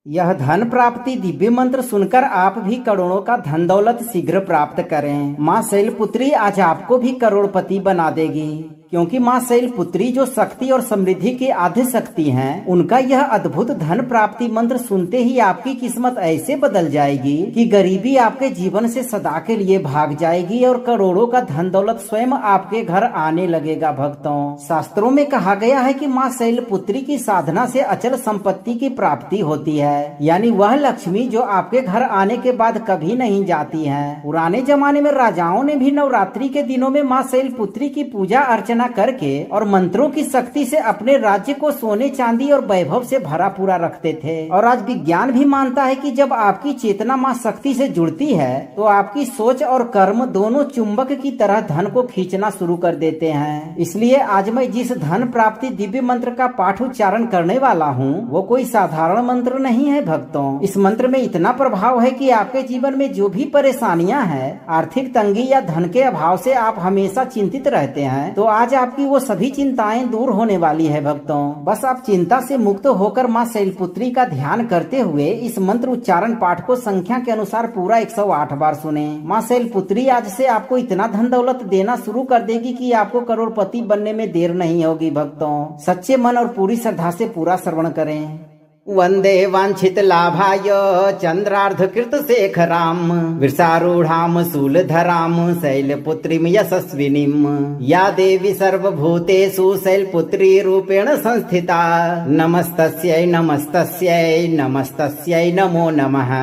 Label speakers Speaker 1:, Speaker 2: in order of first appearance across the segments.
Speaker 1: यह धन प्राप्ति दिव्य मंत्र सुनकर आप भी करोड़ों का धन दौलत शीघ्र प्राप्त करें। माँ शैलपुत्री आज आपको भी करोड़पति बना देगी, क्योंकि माँ शैलपुत्री जो शक्ति और समृद्धि की आद्य शक्ति हैं, उनका यह अद्भुत धन प्राप्ति मंत्र सुनते ही आपकी किस्मत ऐसे बदल जाएगी कि गरीबी आपके जीवन से सदा के लिए भाग जाएगी और करोड़ों का धन दौलत स्वयं आपके घर आने लगेगा। भक्तों, शास्त्रों में कहा गया है कि माँ शैलपुत्री की साधना से अचल संपत्ति की प्राप्ति होती है, यानी वह लक्ष्मी जो आपके घर आने के बाद कभी नहीं जाती है। पुराने जमाने में राजाओं ने भी नवरात्रि के दिनों में माँ शैलपुत्री की पूजा अर्चना करके और मंत्रों की शक्ति से अपने राज्य को सोने चांदी और वैभव से भरा पूरा रखते थे। और आज विज्ञान भी मानता है कि जब आपकी चेतना माँ शक्ति से जुड़ती है तो आपकी सोच और कर्म दोनों चुंबक की तरह धन को खींचना शुरू कर देते हैं। इसलिए आज मैं जिस धन प्राप्ति दिव्य मंत्र का पाठ उच्चारण करने वाला हूँ वो कोई साधारण मंत्र नहीं है। भक्तों, इस मंत्र में इतना प्रभाव है कि आपके जीवन में जो भी परेशानियां हैं, आर्थिक तंगी या धन के अभाव से आप हमेशा चिंतित रहते हैं, तो आज आपकी वो सभी चिंताएं दूर होने वाली है। भक्तों, बस आप चिंता से मुक्त होकर माँ शैलपुत्री का ध्यान करते हुए इस मंत्र उच्चारण पाठ को संख्या के अनुसार पूरा 108 बार सुने। माँ शैलपुत्री आज से आपको इतना धन दौलत देना शुरू कर देगी कि आपको करोड़पति बनने में देर नहीं होगी। भक्तों, सच्चे मन और पूरी श्रद्धा से पूरा श्रवण करें। वंदे वांछित लाभाय चंद्रार्धकृत शेखराम वृषारूढ़ाम शूलधराम शैलपुत्रीम यशस्विनीम या देवी सर्वभूतेषु शैलपुत्री रूपेण संस्थिता नमस्तस्यै नमस्तस्यै नमस्तस्यै नमो नमः।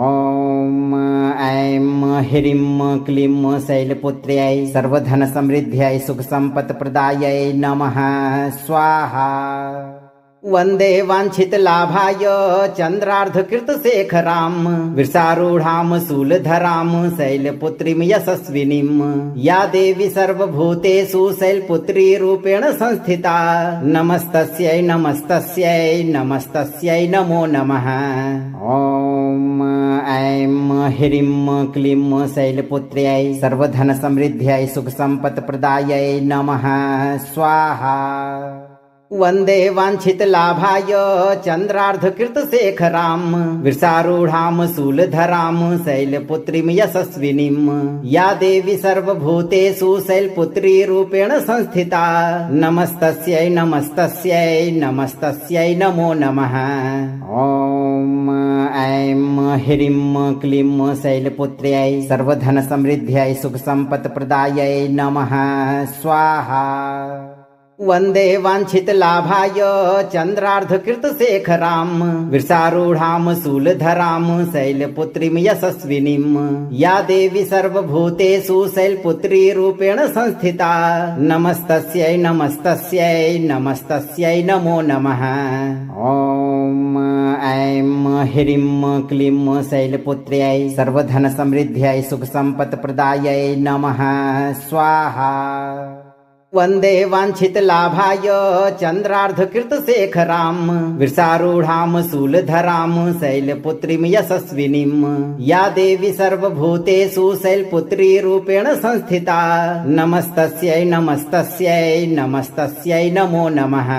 Speaker 1: ओम ऐं ह्रीं क्लीं शैलपुत्र्यै सर्वधन समृद्ध्यै सुख संपत् प्रदायै नमः स्वाहा। वंदे वांछित लाभाय चंद्रार्धकृत शेखराम वृषारूढ़ाम शूलधराम शैलपुत्रीम यशस्विनीम या देवी सर्वभूतेषु शैलपुत्री रूपेण संस्थिता नमस्तस्यै नमस्तस्यै नमस्तस्यै नमो नमः। ओम ऐं ह्रीं क्लीं शैलपुत्र्यै सर्वधन समृद्ध्यै सुख संपत् प्रदायै नमः स्वाहा। वंदे वांछित लाभाय चंद्रार्धकृत शेखराम वृषारूढ़ाम शूलधराम शैलपुत्रीम यशस्विनीम या देवी सर्वभूतेषु शैलपुत्री रूपेण संस्थिता नमस्तस्यै नमस्तस्यै नमस्तस्यै नमो नमः। ओम ऐं ह्रीं क्लीं शैलपुत्र्यै सर्वधन समृद्ध्यै सुख संपत् प्रदायै नमः स्वाहा। वंदे वांछित लाभाय चंद्रार्धकृत शेखराम वृषारूढ़ाम शूलधराम शैलपुत्रीम यशस्विनीम या देवी सर्वभूतेषु शैलपुत्री रूपेण संस्थिता नमस्तस्यै नमस्तस्यै नमस्तस्यै नमो नमः। ओम ऐं ह्रीं क्लीं शैलपुत्र्यै सर्वधन समृद्ध्यै सुख संपत् प्रदायै नमः स्वाहा। वंदे वांछित लाभाय चंद्रार्धकृत शेखराम वृषारूढ़ाम शूलधराम शैलपुत्रीम यशस्विनीम या देवी सर्वभूतेषु शैलपुत्री रूपेण संस्थिता नमस्तस्यै नमस्तस्यै नमस्तस्यै नमो नमः।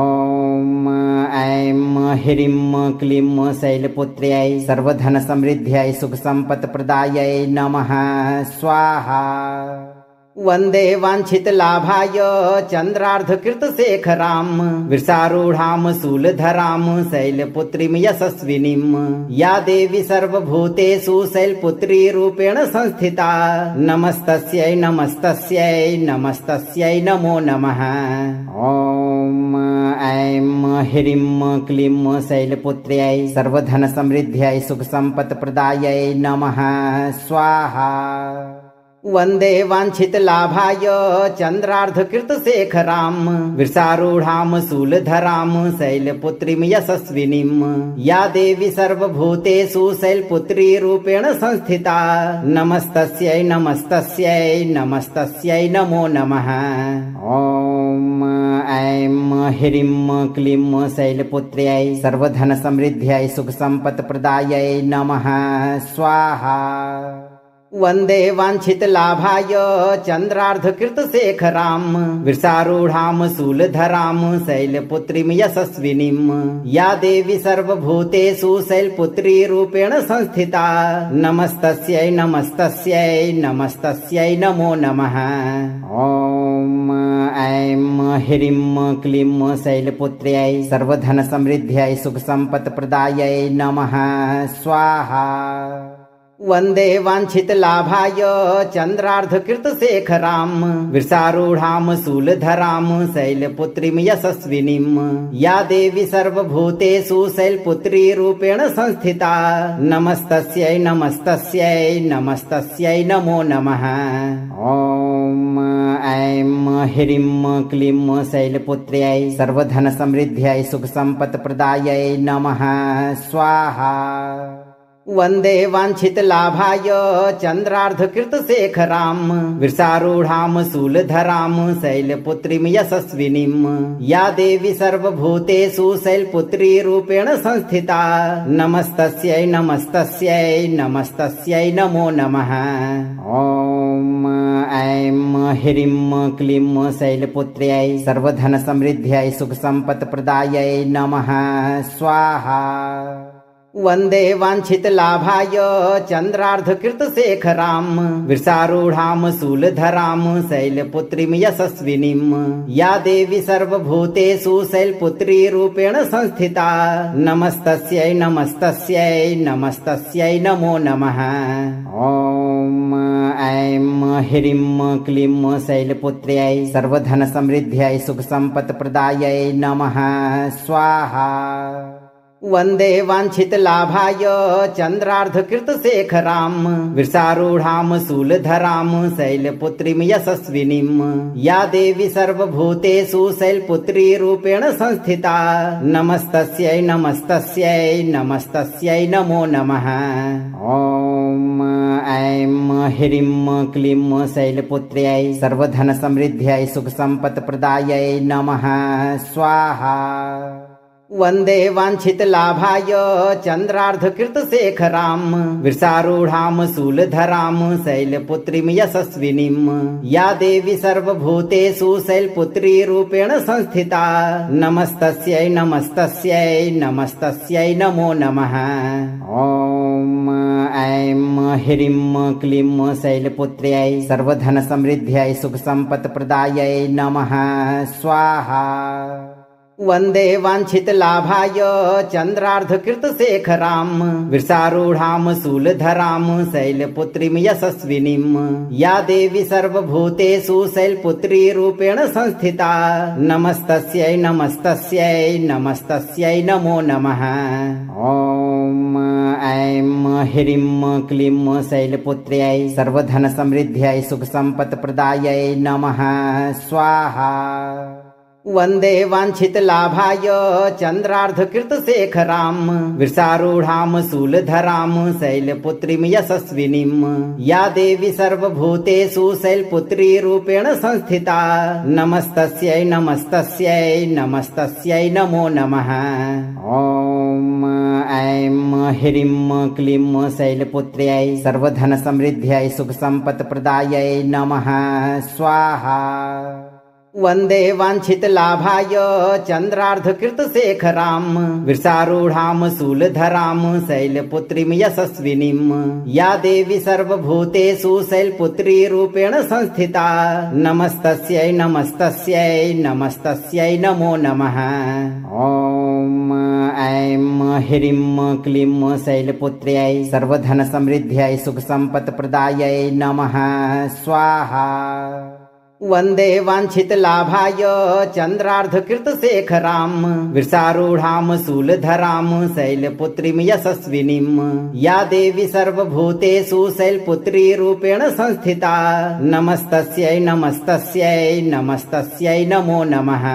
Speaker 1: ओम ऐं ह्रीं क्लीं शैलपुत्र्यै सर्वधन समृद्ध्यै सुख संपत् प्रदायै नमः स्वाहा। वंदे वांछित लाभाय चंद्रार्धकृत शेखराम वृषारूढ़ाम शूलधराम शैलपुत्रीम यशस्विनीम या देवी सर्वभूतेषु शैलपुत्री रूपेण संस्थिता नमस्तस्यै नमस्तस्यै नमस्तस्यै नमो नमः। ओम ऐं ह्रीं क्लीं शैलपुत्र्यै सर्वधन समृद्ध्यै सुख संपत् प्रदायै नमः स्वाहा। वंदे वांछित लाभाय चंद्रार्धकृत शेखराम वृषारूढ़ाम शूलधराम शैलपुत्रीम यशस्विनीम या देवी सर्वभूतेषु शैलपुत्री रूपेण संस्थिता नमस्तस्यै नमस्तस्यै नमस्तस्यै नमो नमः। ओम ऐं ह्रीं क्लीं शैलपुत्र्यै सर्वधन समृद्ध्यै सुख संपत् प्रदायै नमः स्वाहा। वन्दे वाञ्छितलाभाय चन्द्रार्धकृतशेखराम् वृषारूढां शूलधरां शैलपुत्रीं यशस्विनीं या देवी सर्वभूतेषु शैलपुत्री रूपेण संस्थिता नमस्तस्यै नमस्तस्यै नमस्तस्यै नमो नमः। ॐ ऐं ह्रीं क्लीं शैलपुत्र्यै सर्वधनसमृद्ध्यै सुखसम्पत्प्रदायै नमः स्वाहा। वन्दे वाञ्छितलाभाय चन्द्रार्धकृतशेखरां वृषारूढां शूलधरां शैलपुत्रीं यशस्विनीं या देवी सर्वभूतेषु शैलपुत्री रूपेण संस्थिता नमस्तस्यै नमस्तस्यै नमस्तस्यै नमो नमः। ॐ ऐं ह्रीं क्लीं शैलपुत्र्यै सर्वधनसमृद्ध्यै सुखसम्पत्प्रदायै नमः स्वाहा। वन्दे वाञ्छितलाभाय चन्द्रार्धकृतशेखरां वृषारूढां शूलधरां शैलपुत्रीं यशस्विनीं या देवी सर्वभूतेषु शैलपुत्री रूपेण संस्थिता नमस्तस्यै नमस्तस्यै नमस्तस्यै नमो नमः। ॐ ऐं ह्रीं क्लीं शैलपुत्र्यै सर्वधनसमृद्ध्यै सुखसम्पत्प्रदायै नमः स्वाहा। वन्दे वाञ्छितलाभाय चन्द्रार्धकृतशेखरां वृषारूढां शूलधरां शैलपुत्रीं यशस्विनीं या देवी सर्वभूतेषु शैलपुत्री रूपेण संस्थिता नमस्तस्यै नमस्तस्यै नमस्तस्यै नमो नमः। ॐ ऐं ह्रीं क्लीं शैलपुत्र्यै सर्वधनसमृद्ध्यै सुखसम्पत्प्रदायै नमः स्वाहा। वन्दे वाञ्छितलाभाय चन्द्रार्धकृतशेखरां वृषारूढां शूलधरां शैलपुत्रीं यशस्विनीं या देवी सर्वभूतेषु शैलपुत्री रूपेण संस्थिता नमस्तस्यै नमस्तस्यै नमस्तस्यै नमो नमः। ॐ ऐं ह्रीं क्लीं शैलपुत्र्यै सर्वधनसमृद्ध्यै सुखसम्पत्प्रदायै नमः स्वाहा। वन्दे वाञ्छितलाभाय चन्द्रार्धकृतशेखरां वृषारूढां शूलधरां शैलपुत्रीं यशस्विनीं या देवी सर्वभूतेषु शैलपुत्री रूपेण संस्थिता नमस्तस्यै नमस्तस्यै नमस्तस्यै नमो नमः। ॐ ऐं ह्रीं क्लीं शैलपुत्र्यै सर्वधनसमृद्ध्यै सुखसम्पत्प्रदायै नमः स्वाहा। वन्दे वाञ्छितलाभाय चन्द्रार्धकृतशेखरां वृषारूढां शूलधरां शैलपुत्रीं यशस्विनीं या देवी सर्वभूतेषु शैलपुत्री रूपेण संस्थिता नमस्तस्यै नमस्तस्यै नमस्तस्यै नमो नमः। ॐ ऐं ह्रीं क्लीं शैलपुत्र्यै सर्वधनसमृद्ध्यै सुखसम्पत्प्रदायै नमः स्वाहा। वन्दे वाञ्छितलाभाय चन्द्रार्धकृतशेखरां वृषारूढां शूलधरां शैलपुत्रीं यशस्विनीं या देवी सर्वभूतेषु शैलपुत्री रूपेण संस्थिता नमस्तस्यै नमस्तस्यै नमस्तस्यै नमो नमः। ॐ ऐं ह्रीं क्लीं शैलपुत्र्यै सर्वधनसमृद्ध्यै सुखसम्पत्प्रदायै नमः स्वाहा। वन्दे वाञ्छितलाभाय चन्द्रार्धकृतशेखरां वृषारूढां शूलधरां शैलपुत्रीं यशस्विनीं या देवी सर्वभूतेषु शैलपुत्री रूपेण संस्थिता नमस्तस्यै नमस्तस्यै नमस्तस्यै नमो नमः। ॐ ऐं ह्रीं क्लीं शैलपुत्र्यै सर्वधनसमृद्ध्यै सुखसम्पत्प्रदायै नमः स्वाहा। वन्दे वाञ्छितलाभाय चन्द्रार्धकृतशेखरां वृषारूढां शूलधरां शैलपुत्रीं यशस्विनीं या देवी सर्वभूतेषु शैलपुत्री रूपेण संस्थिता नमस्तस्यै नमस्तस्यै नमस्तस्यै नमो नमः।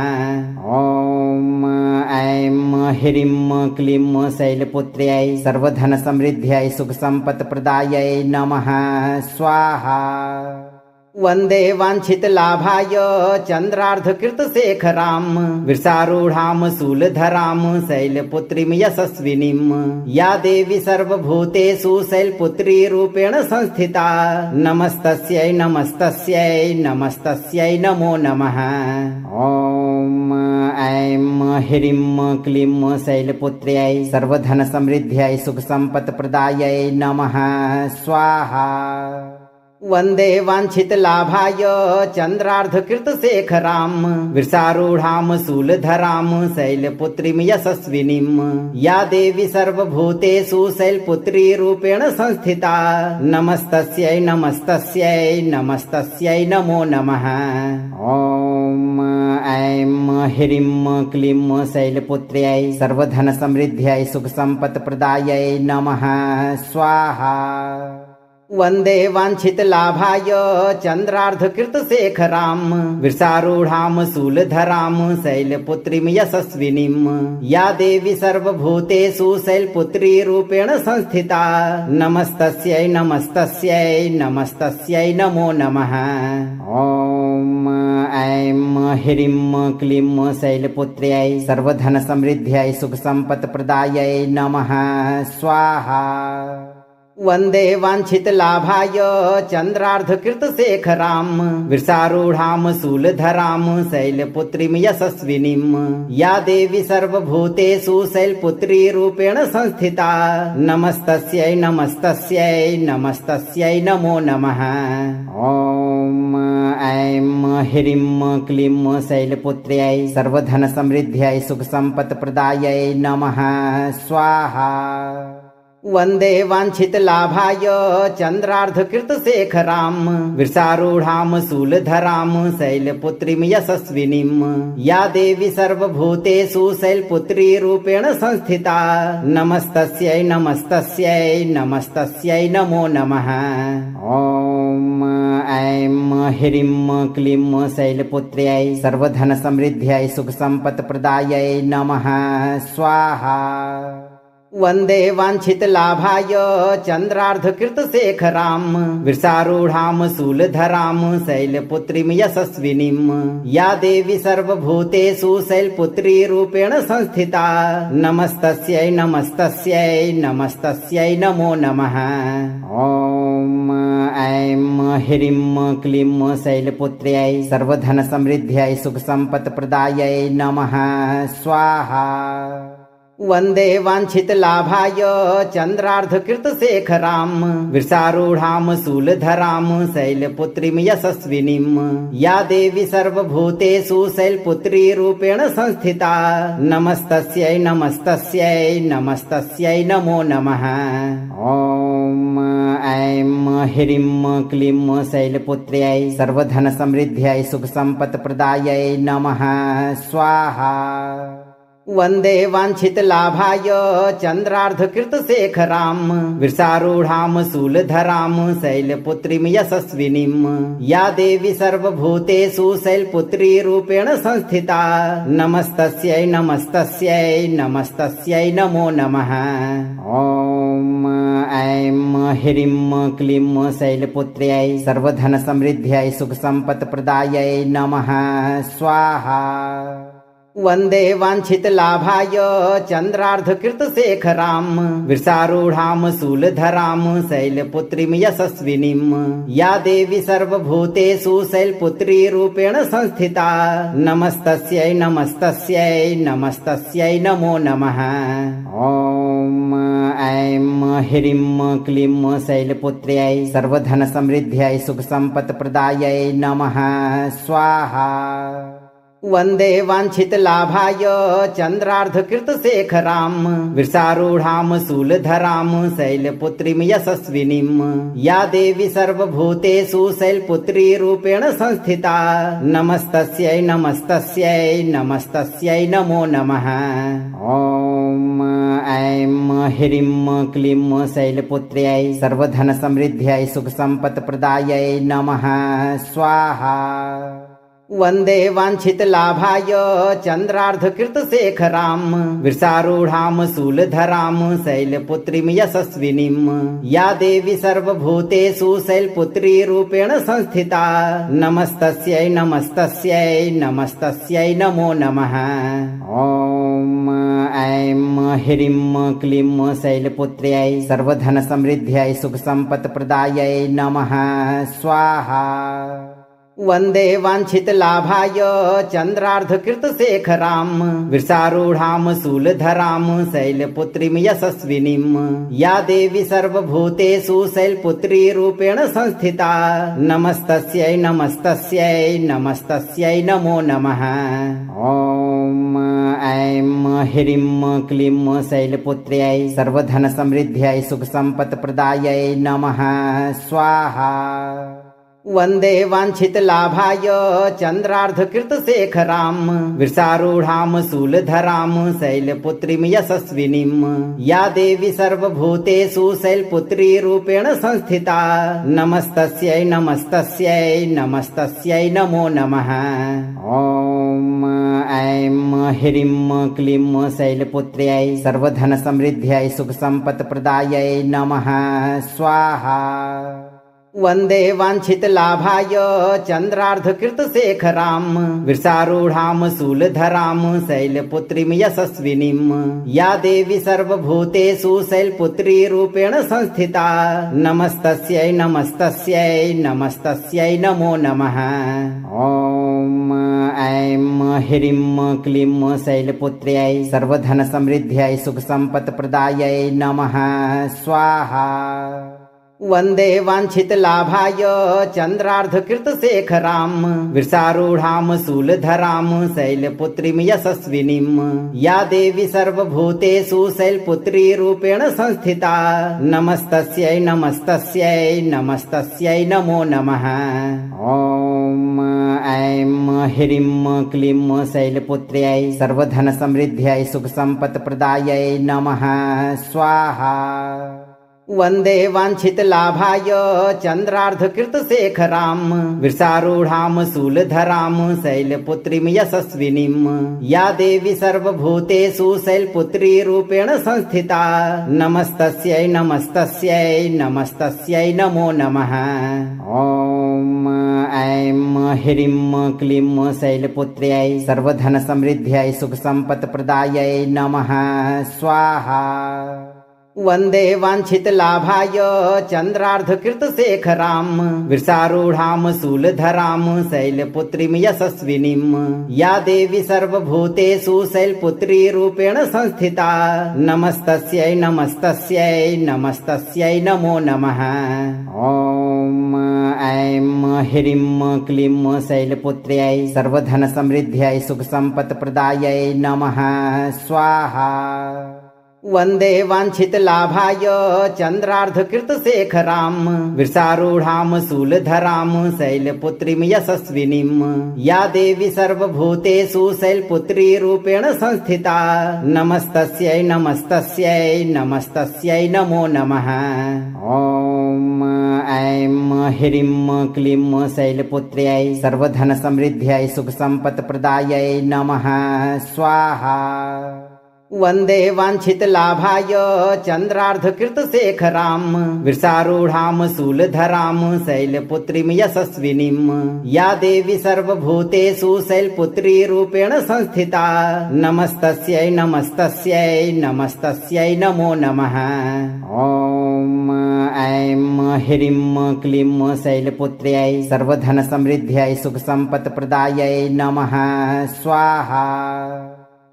Speaker 1: ॐ ऐं ह्रीं क्लीं शैलपुत्र्यै सर्वधनसमृद्ध्यै सुखसम्पत्प्रदायै नमः स्वाहा। वन्दे वाञ्छितलाभाय चन्द्रार्धकृतशेखरां वृषारूढां शूलधरां शैलपुत्रीं यशस्विनीं या देवी सर्वभूतेषु शैलपुत्री रूपेण संस्थिता नमस्तस्यै नमस्तस्यै नमस्तस्यै नमो नमः। ॐ ऐं ह्रीं क्लीं शैलपुत्र्यै सर्वधनसमृद्ध्यै सुखसम्पत्प्रदायै नमः स्वाहा। वन्दे वाञ्छितलाभाय चन्द्रार्धकृतशेखरां वृषारूढां शूलधरां शैलपुत्रीं यशस्विनीं या देवी सर्वभूतेषु शैलपुत्री रूपेण संस्थिता नमस्तस्यै नमस्तस्यै नमस्तस्यै नमो नमः। ॐ ऐं ह्रीं क्लीं शैलपुत्र्यै सर्वधनसमृद्ध्यै सुखसम्पत्प्रदायै नमः स्वाहा। वन्दे वाञ्छितलाभाय चन्द्रार्धकृतशेखरां वृषारूढां शूलधरां शैलपुत्रीं यशस्विनीं या देवी सर्वभूतेषु शैलपुत्री रूपेण संस्थिता नमस्तस्यै नमस्तस्यै नमस्तस्यै नमो नमः। ॐ ऐं ह्रीं क्लीं शैलपुत्र्यै सर्वधनसमृद्ध्यै सुखसम्पत्प्रदायै नमः स्वाहा। वन्दे वाञ्छितलाभाय चन्द्रार्धकृतशेखरां वृषारूढां शूलधरां शैलपुत्रीं यशस्विनीं या देवी सर्वभूतेषु शैलपुत्री रूपेण संस्थिता नमस्तस्यै नमस्तस्यै नमस्तस्यै नमो नमः। ॐ ऐं ह्रीं क्लीं शैलपुत्र्यै सर्वधनसमृद्ध्यै सुखसम्पत्प्रदायै नमः स्वाहा। वन्दे वाञ्छितलाभाय चन्द्रार्धकृतशेखरां वृषारूढां शूलधरां शैलपुत्रीं यशस्विनीं या देवी सर्वभूतेषु शैलपुत्री रूपेण संस्थिता नमस्तस्यै नमस्तस्यै नमस्तस्यै नमो नमः। ॐ ऐं ह्रीं क्लीं शैलपुत्र्यै सर्वधनसमृद्ध्यै सुखसम्पत्प्रदायै नमः स्वाहा। वन्दे वाञ्छितलाभाय चन्द्रार्धकृतशेखरां वृषारूढां शूलधरां शैलपुत्रीं यशस्विनीं या देवी सर्वभूतेषु शैलपुत्री रूपेण संस्थिता नमस्तस्यै नमस्तस्यै नमस्तस्यै नमो नमः। ॐ ऐं ह्रीं क्लीं शैलपुत्र्यै सर्वधनसमृद्ध्यै सुखसम्पत्प्रदायै नमः स्वाहा। वन्दे वाञ्छितलाभाय चन्द्रार्धकृतशेखरां वृषारूढां शूलधरां शैलपुत्रीं यशस्विनीं या देवी सर्वभूतेषु शैलपुत्री रूपेण संस्थिता नमस्तस्यै नमस्तस्यै नमस्तस्यै नमो नमः। ॐ ऐं ह्रीं क्लीं शैलपुत्र्यै सर्वधनसमृद्ध्यै सुखसम्पत्प्रदायै नमः स्वाहा। वन्दे वाञ्छितलाभाय चन्द्रार्धकृतशेखरां वृषारूढां शूलधरां शैलपुत्रीं यशस्विनीं या देवी सर्वभूतेषु शैलपुत्री रूपेण संस्थिता नमस्तस्यै नमस्तस्यै नमस्तस्यै नमो नमः। ॐ ऐं ह्रीं क्लीं शैलपुत्र्यै सर्वधनसमृद्ध्यै सुखसम्पत्प्रदायै नमः स्वाहा। वन्दे वाञ्छितलाभाय चन्द्रार्धकृतशेखरां वृषारूढां शूलधरां शैलपुत्रीं यशस्विनीं या देवी सर्वभूतेषु शैलपुत्री रूपेण संस्थिता नमस्तस्यै नमस्तस्यै नमस्तस्यै नमो नमः। ॐ ऐं ह्रीं क्लीं शैलपुत्र्यै सर्वधनसमृद्ध्यै सुखसम्पत्प्रदायै नमः स्वाहा। वन्दे वाञ्छितलाभाय चन्द्रार्धकृतशेखरां वृषारूढां शूलधरां शैलपुत्रीं यशस्विनीं या देवी सर्वभूतेषु शैलपुत्री रूपेण संस्थिता नमस्तस्यै नमस्तस्यै नमस्तस्यै नमो नमः। ॐ ऐं ह्रीं क्लीं शैलपुत्र्यै सर्वधनसमृद्ध्यै सुखसम्पत्प्रदायै नमः स्वाहा। वन्दे वाञ्छितलाभाय चन्द्रार्धकृतशेखराम् वृषारूढां शूलधरां शैलपुत्रीं यशस्विनीं या देवी सर्वभूतेषु शैलपुत्री रूपेण संस्थिता नमस्तस्यै नमस्तस्यै नमस्तस्यै नमो नमः। ॐ ऐं ह्रीं क्लीं शैलपुत्र्यै सर्वधनसमृद्ध्यै सुखसम्पत्प्रदायै नमः स्वाहा। वन्दे वाञ्छितलाभाय चन्द्रार्धकृतशेखरां वृषारूढां शूलधरां शैलपुत्रीं यशस्विनीं या देवी सर्वभूतेषु शैलपुत्री रूपेण संस्थिता नमस्तस्यै नमस्तस्यै नमस्तस्यै नमो नमः। ॐ ऐं ह्रीं क्लीं शैलपुत्र्यै सर्वधनसमृद्ध्यै सुखसम्पत्प्रदायै नमः स्वाहा। वन्दे वाञ्छितलाभाय चन्द्रार्धकृतशेखरां वृषारूढां शूलधरां शैलपुत्रीं यशस्विनीं या देवी सर्वभूतेषु शैलपुत्री रूपेण संस्थिता नमस्तस्यै नमस्तस्यै नमस्तस्यै नमो नमः। ॐ ऐं ह्रीं क्लीं शैलपुत्र्यै सर्वधनसमृद्ध्यै सुखसम्पत्प्रदायै नमः स्वाहा। वन्दे वाञ्छितलाभाय चन्द्रार्धकृतशेखरां वृषारूढां शूलधरां शैलपुत्रीं यशस्विनीं या देवी सर्वभूतेषु शैलपुत्री रूपेण संस्थिता नमस्तस्यै नमस्तस्यै नमस्तस्यै नमो नमः। ॐ ऐं ह्रीं क्लीं शैलपुत्र्यै सर्वधनसमृद्ध्यै सुखसम्पत्प्रदायै नमः स्वाहा। वन्दे वाञ्छितलाभाय चन्द्रार्धकृतशेखरां वृषारूढां शूलधरां शैलपुत्रीं यशस्विनीं या देवी सर्वभूतेषु शैलपुत्री रूपेण संस्थिता नमस्तस्यै नमस्तस्यै नमस्तस्यै नमो नमः। ॐ ऐं ह्रीं क्लीं शैलपुत्र्यै सर्वधनसमृद्ध्यै सुखसम्पत्प्रदायै नमः स्वाहा। वन्दे वाञ्छितलाभाय चन्द्रार्धकृतशेखरां वृषारूढां शूलधरां शैलपुत्रीं यशस्विनीं या देवी सर्वभूतेषु शैलपुत्री रूपेण संस्थिता नमस्तस्यै नमस्तस्यै नमस्तस्यै नमो नमः। ॐ ऐं ह्रीं क्लीं शैलपुत्र्यै सर्वधनसमृद्ध्यै सुखसम्पत्प्रदायै नमः स्वाहा। वन्दे वाञ्छितलाभाय चन्द्रार्धकृतशेखरां वृषारूढां शूलधरां शैलपुत्रीं यशस्विनीं या देवी सर्वभूतेषु शैलपुत्री रूपेण संस्थिता नमस्तस्यै नमस्तस्यै नमस्तस्यै नमो नमः। ॐ ऐं ह्रीं क्लीं शैलपुत्र्यै सर्वधनसमृद्ध्यै सुखसम्पत्प्रदायै नमः स्वाहा। वन्दे वाञ्छितलाभाय चन्द्रार्धकृतशेखरां वृषारूढां शूलधरां शैलपुत्रीं यशस्विनीं या देवी सर्वभूतेषु शैलपुत्री रूपेण संस्थिता नमस्तस्यै नमस्तस्यै नमस्तस्यै नमो नमः। ॐ ऐं ह्रीं क्लीं शैलपुत्र्यै सर्वधनसमृद्ध्यै सुखसम्पत्प्रदायै नमः स्वाहा। वन्दे वाञ्छितलाभाय चन्द्रार्धकृतशेखरां वृषारूढां शूलधरां शैलपुत्रीं यशस्विनीं या देवी सर्वभूतेषु शैलपुत्री रूपेण संस्थिता नमस्तस्यै नमस्तस्यै नमस्तस्यै नमो नमः। ॐ ऐं ह्रीं क्लीं शैलपुत्र्यै सर्वधनसमृद्ध्यै सुखसम्पत्प्रदायै नमः स्वाहा।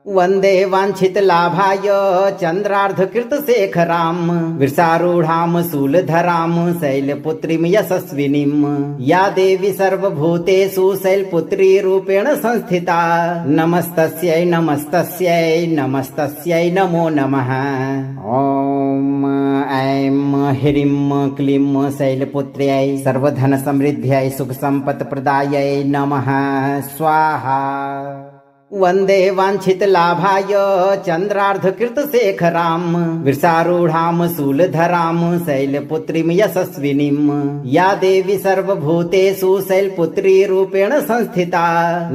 Speaker 1: वन्दे वाञ्छितलाभाय चन्द्रार्धकृतशेखरां वृषारूढां शूलधरां शैलपुत्रीं यशस्विनीं या देवी सर्वभूतेषु शैलपुत्री रूपेण संस्थिता नमस्तस्यै नमस्तस्यै नमस्तस्यै नमो नमः। ॐ ऐं ह्रीं क्लीं शैलपुत्र्यै सर्वधनसमृद्ध्यै सुखसम्पत्प्रदायै नमः स्वाहा। वन्दे वाञ्छितलाभाय चन्द्रार्धकृतशेखरां वृषारूढां शूलधरां शैलपुत्रीं यशस्विनीं या देवी सर्वभूतेषु शैलपुत्री रूपेण संस्थिता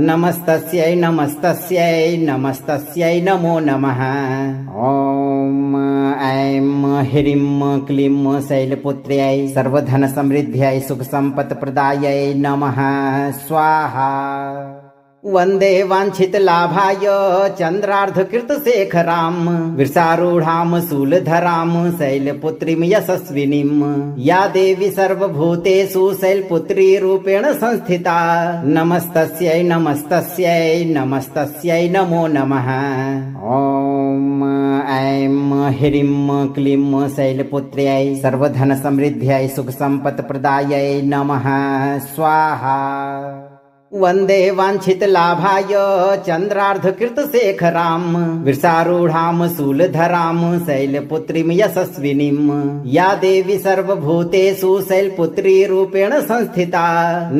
Speaker 1: नमस्तस्यै नमस्तस्यै नमस्तस्यै नमो नमः। ॐ ऐं ह्रीं क्लीं शैलपुत्र्यै सर्वधनसमृद्ध्यै सुखसम्पत्प्रदायै नमः स्वाहा। वन्दे वाञ्छितलाभाय चन्द्रार्धकृतशेखरां वृषारूढां शूलधरां शैलपुत्रीं यशस्विनीं या देवी सर्वभूतेषु शैलपुत्री रूपेण संस्थिता नमस्तस्यै नमस्तस्यै नमस्तस्यै नमो नमः। ॐ ऐं ह्रीं क्लीं शैलपुत्र्यै सर्वधनसमृद्ध्यै सुखसम्पत्प्रदायै नमः स्वाहा। वन्दे वाञ्छितलाभाय चन्द्रार्धकृतशेखरां वृषारूढां शूलधरां शैलपुत्रीं यशस्विनीं या देवी सर्वभूतेषु शैलपुत्री रूपेण संस्थिता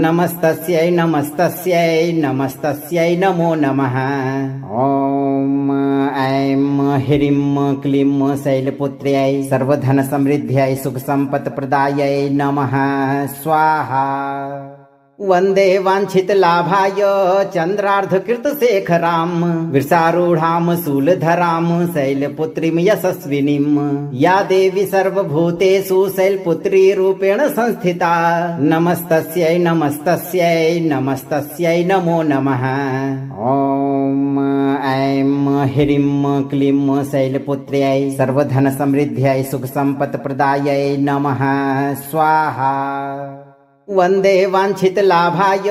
Speaker 1: नमस्तस्यै नमस्तस्यै नमस्तस्यै नमो नमः। ॐ ऐं ह्रीं क्लीं शैलपुत्र्यै सर्वधनसमृद्ध्यै सुखसम्पत्प्रदायै नमः स्वाहा। वन्दे वाञ्छितलाभाय चन्द्रार्धकृतशेखरां वृषारूढां शूलधरां शैलपुत्रीं यशस्विनीं या देवी सर्वभूतेषु शैलपुत्री रूपेण संस्थिता नमस्तस्यै नमस्तस्यै नमस्तस्यै नमो नमः। ॐ ऐं ह्रीं क्लीं शैलपुत्र्यै सर्वधनसमृद्ध्यै सुखसम्पत्प्रदायै नमः स्वाहा। वन्दे वाञ्छितलाभाय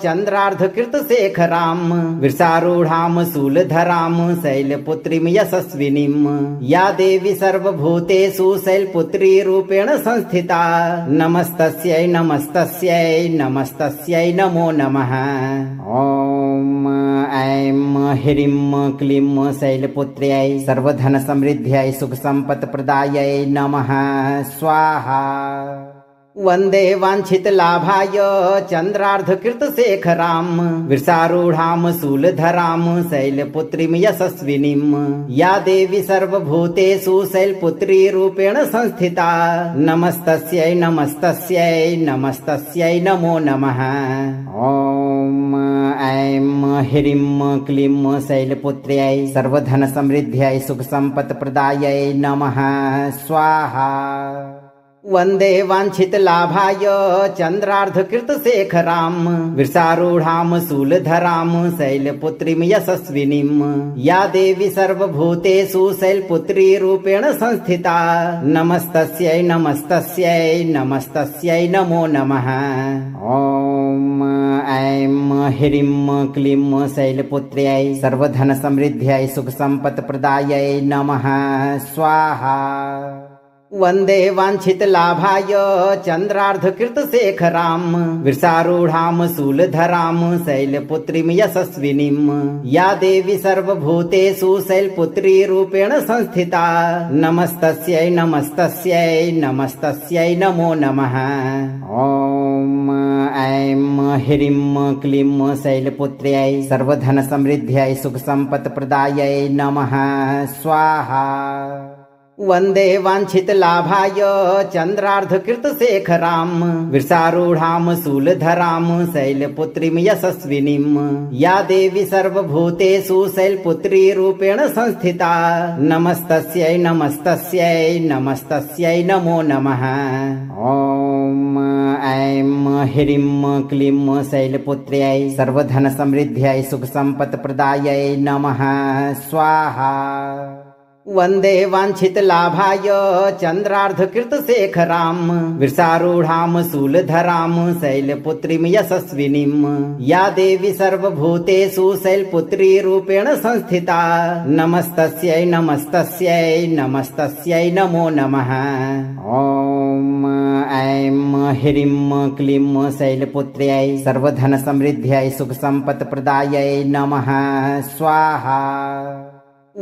Speaker 1: चन्द्रार्धकृतशेखरां वृषारूढां शूलधरां शैलपुत्रीं यशस्विनीं या देवी सर्वभूतेषु शैलपुत्री रूपेण संस्थिता नमस्तस्यै नमस्तस्यै नमस्तस्यै नमो नमः। ॐ ऐं ह्रीं क्लीं शैलपुत्र्यै सर्वधनसमृद्ध्यै सुखसम्पत्प्रदायै नमः स्वाहा। वन्दे वाञ्छितलाभाय चन्द्रार्धकृतशेखरां वृषारूढां शूलधरां शैलपुत्रीं यशस्विनीं या देवी सर्वभूतेषु शैलपुत्री रूपेण संस्थिता नमस्तस्यै नमस्तस्यै नमस्तस्यै नमो नमः। ॐ ऐं ह्रीं क्लीं शैलपुत्र्यै सर्वधनसमृद्ध्यै सुखसम्पत्प्रदायै नमः स्वाहा। वन्दे वाञ्छितलाभाय चन्द्रार्धकृतशेखरां वृषारूढां शूलधरां शैलपुत्रीं यशस्विनीं या देवी सर्वभूतेषु शैलपुत्री रूपेण संस्थिता नमस्तस्यै नमस्तस्यै नमस्तस्यै नमो नमः। ॐ ऐं ह्रीं क्लीं शैलपुत्र्यै सर्वधनसमृद्ध्यै सुखसम्पत्प्रदायै नमः स्वाहा। वन्दे वाञ्छितलाभाय चन्द्रार्धकृतशेखरां वृषारूढां शूलधरां शैलपुत्रीं यशस्विनीं या देवी सर्वभूतेषु शैलपुत्री रूपेण संस्थिता नमस्तस्यै नमस्तस्यै नमस्तस्यै नमो नमः। ॐ ऐं ह्रीं क्लीं शैलपुत्र्यै सर्वधनसमृद्ध्यै सुखसम्पत्प्रदायै नमः स्वाहा। वन्दे वाञ्छितलाभाय चन्द्रार्धकृतशेखरां वृषारूढां शूलधरां शैलपुत्रीं यशस्विनीं या देवी सर्वभूतेषु शैलपुत्री रूपेण संस्थिता नमस्तस्यै नमस्तस्यै नमस्तस्यै नमो नमः। ॐ ऐं ह्रीं क्लीं शैलपुत्र्यै सर्वधनसमृद्ध्यै सुखसम्पत्प्रदायै नमः स्वाहा। वन्दे वाञ्छितलाभाय चन्द्रार्धकृतशेखरां वृषारूढां शूलधरां शैलपुत्रीं यशस्विनीं या देवी सर्वभूतेषु शैलपुत्री रूपेण संस्थिता नमस्तस्यै नमस्तस्यै नमस्तस्यै नमो नमः। ॐ ऐं ह्रीं क्लीं शैलपुत्र्यै सर्वधनसमृद्ध्यै सुखसम्पत्प्रदायै नमः स्वाहा।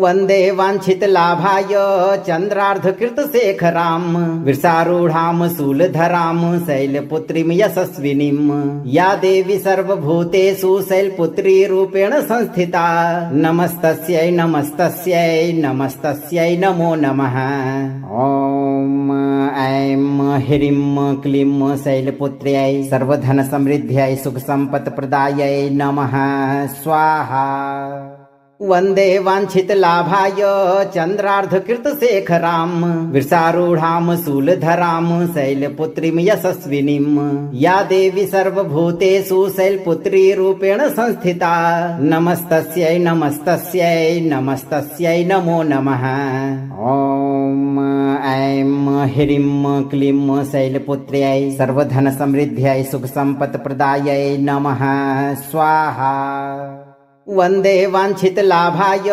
Speaker 1: वन्दे वाञ्छितलाभाय चन्द्रार्धकृतशेखराम् वृषारूढां शूलधरां शैलपुत्रीं यशस्विनीं या देवी सर्वभूतेषु शैलपुत्री रूपेण संस्थिता नमस्तस्यै नमस्तस्यै नमस्तस्यै नमो नमः। ॐ ऐं ह्रीं क्लीं शैलपुत्र्यै सर्वधनसमृद्ध्यै सुखसम्पत्प्रदायै नमः स्वाहा। वन्दे वाञ्छितलाभाय चन्द्रार्धकृतशेखरां वृषारूढां शूलधरां शैलपुत्रीं यशस्विनीं या देवी सर्वभूतेषु शैलपुत्री रूपेण संस्थिता नमस्तस्यै नमस्तस्यै नमस्तस्यै नमो नमः। ॐ ऐं ह्रीं क्लीं शैलपुत्र्यै सर्वधनसमृद्ध्यै सुखसम्पत्प्रदायै नमः स्वाहा। वन्दे वाञ्छितलाभाय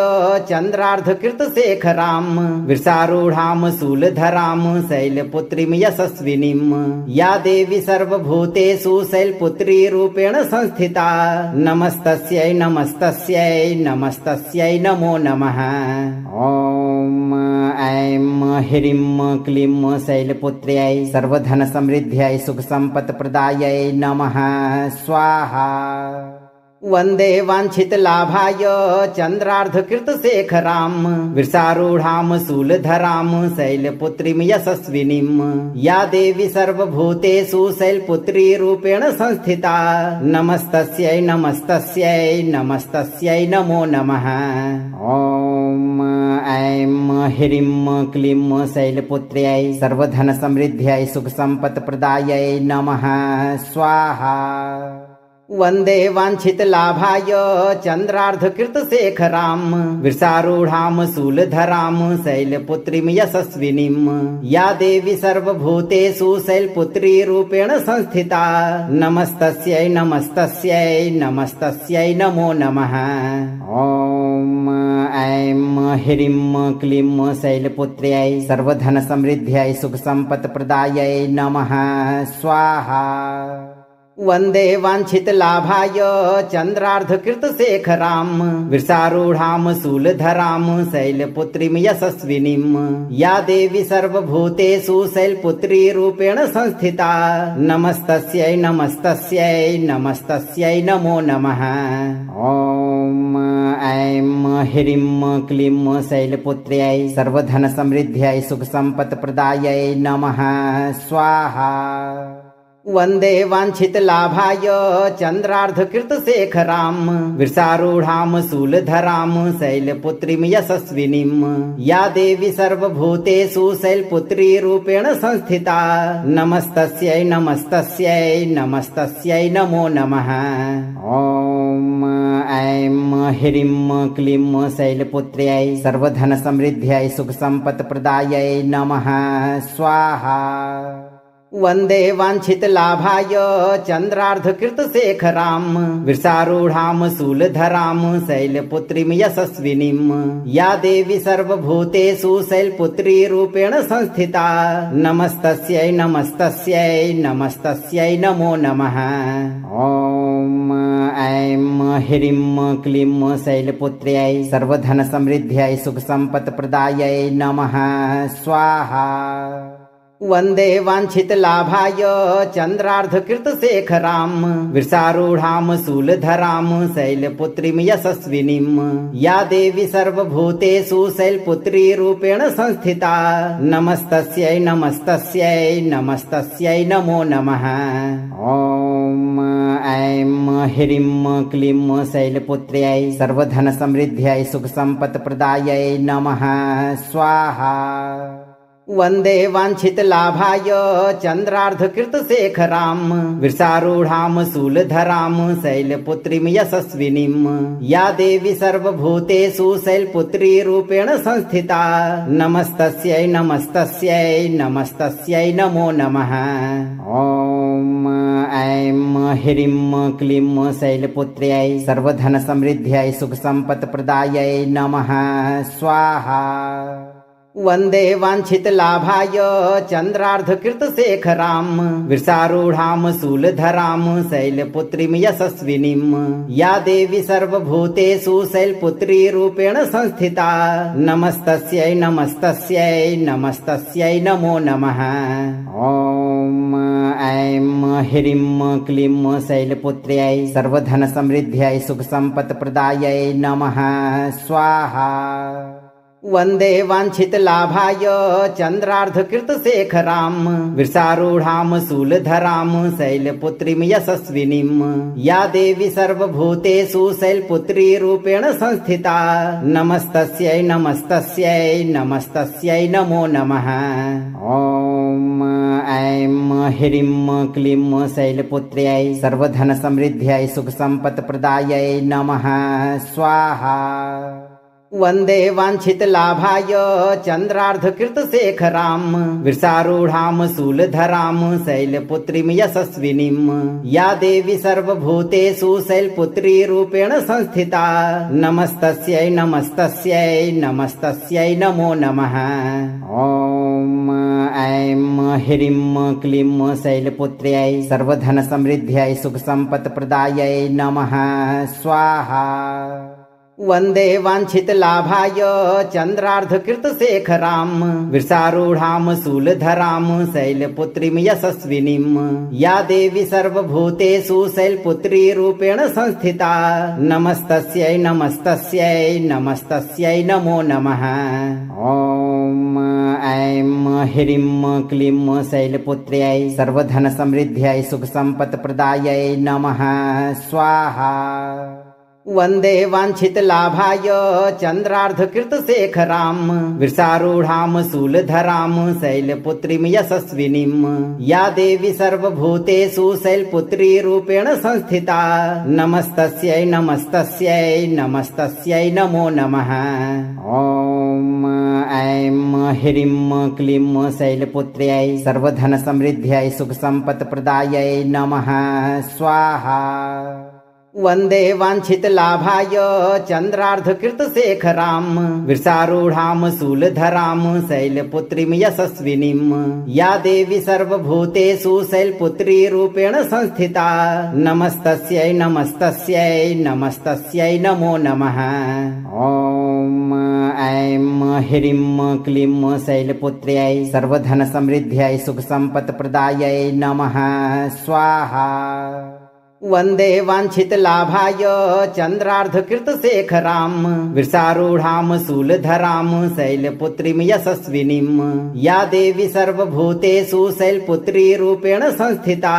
Speaker 1: चन्द्रार्धकृतशेखरां वृषारूढां शूलधरां शैलपुत्रीं यशस्विनीं या देवी सर्वभूतेषु शैलपुत्री रूपेण संस्थिता नमस्तस्यै नमस्तस्यै नमस्तस्यै नमो नमः। ॐ ऐं ह्रीं क्लीं शैलपुत्र्यै सर्वधनसमृद्ध्यै सुखसम्पत्प्रदायै नमः स्वाहा। वन्दे वाञ्छितलाभाय चन्द्रार्धकृतशेखरां वृषारूढां शूलधरां शैलपुत्रीं यशस्विनीं या देवी सर्वभूतेषु शैलपुत्री रूपेण संस्थिता नमस्तस्यै नमस्तस्यै नमस्तस्यै नमो नमः। ॐ ऐं ह्रीं क्लीं शैलपुत्र्यै सर्वधनसमृद्ध्यै सुखसम्पत्प्रदायै नमः स्वाहा। वन्दे वाञ्छितलाभाय चन्द्रार्धकृतशेखरां वृषारूढां शूलधरां शैलपुत्रीं यशस्विनीं या देवी सर्वभूतेषु शैलपुत्री रूपेण संस्थिता नमस्तस्यै नमस्तस्यै नमस्तस्यै नमो नमः। ॐ ऐं ह्रीं क्लीं शैलपुत्र्यै सर्वधनसमृद्ध्यै सुखसम्पत्प्रदायै नमः स्वाहा। वन्दे वाञ्छितलाभाय चन्द्रार्धकृतशेखरां वृषारूढां शूलधरां शैलपुत्रीं यशस्विनीं या देवी सर्वभूतेषु शैलपुत्री रूपेण संस्थिता नमस्तस्यै नमस्तस्यै नमस्तस्यै नमो नमः। ॐ ऐं ह्रीं क्लीं शैलपुत्र्यै सर्वधनसमृद्ध्यै सुखसम्पत्प्रदायै नमः स्वाहा। वन्दे वाञ्छितलाभाय चन्द्रार्धकृतशेखरां वृषारूढां शूलधरां शैलपुत्रीं यशस्विनीं या देवी सर्वभूतेषु शैलपुत्री रूपेण संस्थिता नमस्तस्यै नमस्तस्यै नमस्तस्यै नमो नमः। ॐ ऐं ह्रीं क्लीं शैलपुत्र्यै सर्वधनसमृद्ध्यै सुखसम्पत्प्रदायै नमः स्वाहा। वन्दे वाञ्छितलाभाय चन्द्रार्धकृतशेखरां वृषारूढां शूलधरां शैलपुत्रीं यशस्विनीं या देवी सर्वभूतेषु शैलपुत्री रूपेण संस्थिता नमस्तस्यै नमस्तस्यै नमस्तस्यै नमो नमः। ॐ ऐं ह्रीं क्लीं शैलपुत्र्यै सर्वधनसमृद्ध्यै सुखसम्पत्प्रदायै नमः स्वाहा। वन्दे वाञ्छितलाभाय चन्द्रार्धकृतशेखरां वृषारूढां शूलधरां शैलपुत्रीं यशस्विनीं या देवी सर्वभूतेषु शैलपुत्री रूपेण संस्थिता नमस्तस्यै नमस्तस्यै नमस्तस्यै नमो नमः। ॐ ऐं ह्रीं क्लीं शैलपुत्र्यै सर्वधनसमृद्ध्यै सुखसम्पत्प्रदायै नमः स्वाहा। वन्दे वाञ्छितलाभाय चन्द्रार्धकृतशेखरां वृषारूढां शूलधरां शैलपुत्रीं यशस्विनीं या देवी सर्वभूतेषु शैलपुत्री रूपेण संस्थिता नमस्तस्यै नमस्तस्यै नमस्तस्यै नमो नमः। ॐ ऐं ह्रीं क्लीं शैलपुत्र्यै सर्वधनसमृद्ध्यै सुखसम्पत्प्रदायै नमः स्वाहा। वन्दे वाञ्छितलाभाय चन्द्रार्धकृतशेखरां वृषारूढां शूलधरां शैलपुत्रीं यशस्विनीं या देवी सर्वभूतेषु शैलपुत्री रूपेण संस्थिता नमस्तस्यै नमस्तस्यै नमस्तस्यै नमो नमः। ॐ ऐं ह्रीं क्लीं शैलपुत्र्यै सर्वधनसमृद्ध्यै सुखसम्पत्प्रदायै नमः स्वाहा। वन्दे वाञ्छितलाभाय चन्द्रार्धकृतशेखरां वृषारूढां शूलधरां शैलपुत्रीं यशस्विनीं या देवी सर्वभूतेषु शैलपुत्री रूपेण संस्थिता नमस्तस्यै नमस्तस्यै नमस्तस्यै नमो नमः। ॐ ऐं ह्रीं क्लीं शैलपुत्र्यै सर्वधनसमृद्ध्यै सुखसम्पत्प्रदायै नमः स्वाहा। वन्दे वाञ्छितलाभाय चन्द्रार्धकृतशेखरां वृषारूढां शूलधरां शैलपुत्रीं यशस्विनीं या देवी सर्वभूतेषु शैलपुत्री रूपेण संस्थिता नमस्तस्यै नमस्तस्यै नमस्तस्यै नमो नमः। ॐ ऐं ह्रीं क्लीं शैलपुत्र्यै सर्वधनसमृद्ध्यै सुखसम्पत्प्रदायै नमः स्वाहा। वन्दे वाञ्छितलाभाय चन्द्रार्धकृतशेखरां वृषारूढां शूलधरां शैलपुत्रीं यशस्विनीं या देवी सर्वभूतेषु शैलपुत्री रूपेण संस्थिता नमस्तस्यै नमस्तस्यै नमस्तस्यै नमो नमः। ॐ ऐं ह्रीं क्लीं शैलपुत्र्यै सर्वधनसमृद्ध्यै सुखसम्पत्प्रदायै नमः स्वाहा। वन्दे वाञ्छितलाभाय चन्द्रार्धकृतशेखरां वृषारूढां शूलधरां शैलपुत्रीं यशस्विनीं या देवी सर्वभूतेषु शैलपुत्री रूपेण संस्थिता नमस्तस्यै नमस्तस्यै नमस्तस्यै नमो नमः। ॐ ऐं ह्रीं क्लीं शैलपुत्र्यै सर्वधनसमृद्ध्यै सुखसम्पत्प्रदायै नमः स्वाहा। वन्दे वाञ्छितलाभाय चन्द्रार्धकृतशेखरां वृषारूढां शूलधरां शैलपुत्रीं यशस्विनीं या देवी सर्वभूतेषु शैलपुत्री रूपेण संस्थिता नमस्तस्यै नमस्तस्यै नमस्तस्यै नमो नमः। ॐ ऐं ह्रीं क्लीं शैलपुत्र्यै सर्वधनसमृद्ध्यै सुखसम्पत्प्रदायै नमः स्वाहा। वन्दे वाञ्छितलाभाय चन्द्रार्धकृतशेखरां वृषारूढां शूलधरां शैलपुत्रीं यशस्विनीं या देवी सर्वभूतेषु शैलपुत्री रूपेण संस्थिता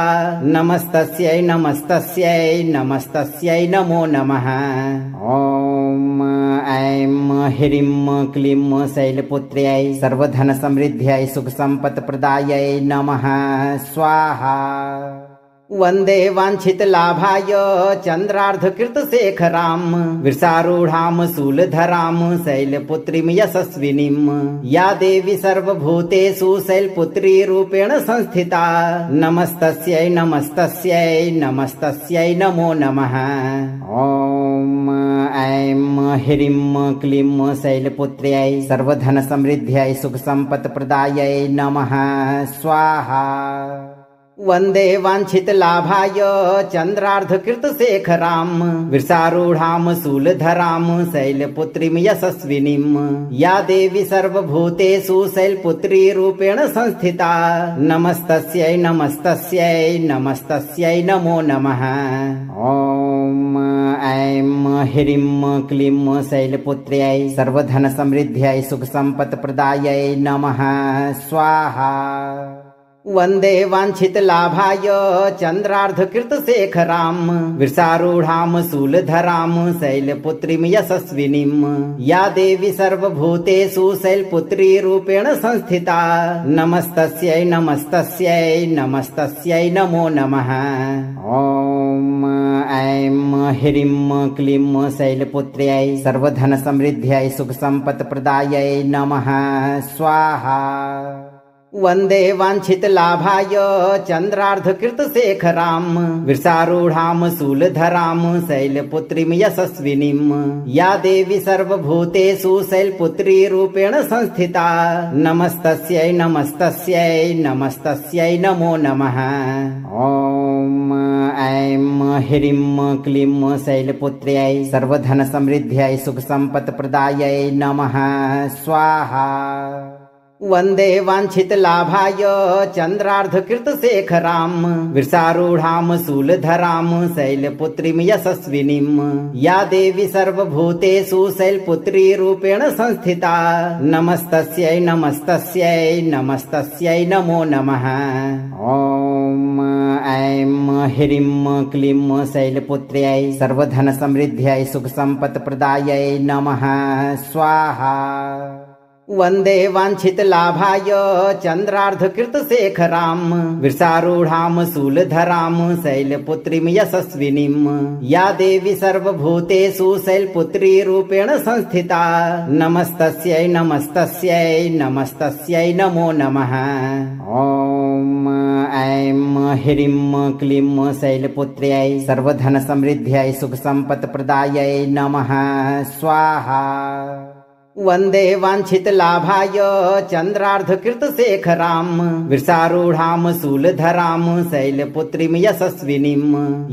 Speaker 1: नमस्तस्यै नमस्तस्यै नमस्तस्यै नमो नमः। ॐ ऐं ह्रीं क्लीं शैलपुत्र्यै सर्वधनसमृद्ध्यै सुखसम्पत्प्रदायै नमः स्वाहा। वन्दे वाञ्छितलाभाय चन्द्रार्धकृतशेखरां वृषारूढां शूलधरां शैलपुत्रीं यशस्विनीं या देवी सर्वभूतेषु शैलपुत्री रूपेण संस्थिता नमस्तस्यै नमस्तस्यै नमस्तस्यै नमो नमः। ॐ ऐं ह्रीं क्लीं शैलपुत्र्यै सर्वधनसमृद्ध्यै सुखसम्पत्प्रदायै नमः स्वाहा। वन्दे वाञ्छितलाभाय चन्द्रार्धकृतशेखरां वृषारूढां शूलधरां शैलपुत्रीं यशस्विनीं या देवी सर्वभूतेषु शैलपुत्री रूपेण संस्थिता नमस्तस्यै नमस्तस्यै नमस्तस्यै नमो नमः। ॐ ऐं ह्रीं क्लीं शैलपुत्र्यै सर्वधनसमृद्ध्यै सुखसम्पत्प्रदायै नमः स्वाहा। वन्दे वाञ्छितलाभाय चन्द्रार्धकृतशेखरां वृषारूढां शूलधरां शैलपुत्रीं यशस्विनीं या देवी सर्वभूतेषु शैलपुत्री रूपेण संस्थिता नमस्तस्यै नमस्तस्यै नमस्तस्यै नमो नमः। ॐ ऐं ह्रीं क्लीं शैलपुत्र्यै सर्वधनसमृद्ध्यै सुखसम्पत्प्रदायै नमः स्वाहा। वन्दे वाञ्छितलाभाय चन्द्रार्धकृतशेखरां वृषारूढां शूलधरां शैलपुत्रीं यशस्विनीं या देवी सर्वभूतेषु शैलपुत्री रूपेण संस्थिता नमस्तस्यै नमस्तस्यै नमस्तस्यै नमो नमः। ॐ ऐं ह्रीं क्लीं शैलपुत्र्यै सर्वधनसमृद्ध्यै सुखसम्पत्प्रदायै नमः स्वाहा। वन्दे वाञ्छितलाभाय चन्द्रार्धकृतशेखरां वृषारूढां शूलधरां शैलपुत्रीं यशस्विनीं या देवी सर्वभूतेषु शैलपुत्री रूपेण संस्थिता नमस्तस्यै नमस्तस्यै नमस्तस्यै नमो नमः। ॐ ऐं ह्रीं क्लीं शैलपुत्र्यै सर्वधनसमृद्ध्यै सुखसम्पत्प्रदायै नमः स्वाहा। वन्दे वाञ्छितलाभाय चन्द्रार्धकृतशेखरां वृषारूढां शूलधरां शैलपुत्रीं यशस्विनीं या देवी सर्वभूतेषु शैलपुत्री रूपेण संस्थिता नमस्तस्यै नमस्तस्यै नमस्तस्यै नमो नमः। ॐ ऐं ह्रीं क्लीं शैलपुत्र्यै सर्वधनसमृद्ध्यै सुखसम्पत्प्रदायै नमः स्वाहा। वन्दे वाञ्छितलाभाय चन्द्रार्धकृतशेखरां वृषारूढां शूलधरां शैलपुत्रीं यशस्विनीं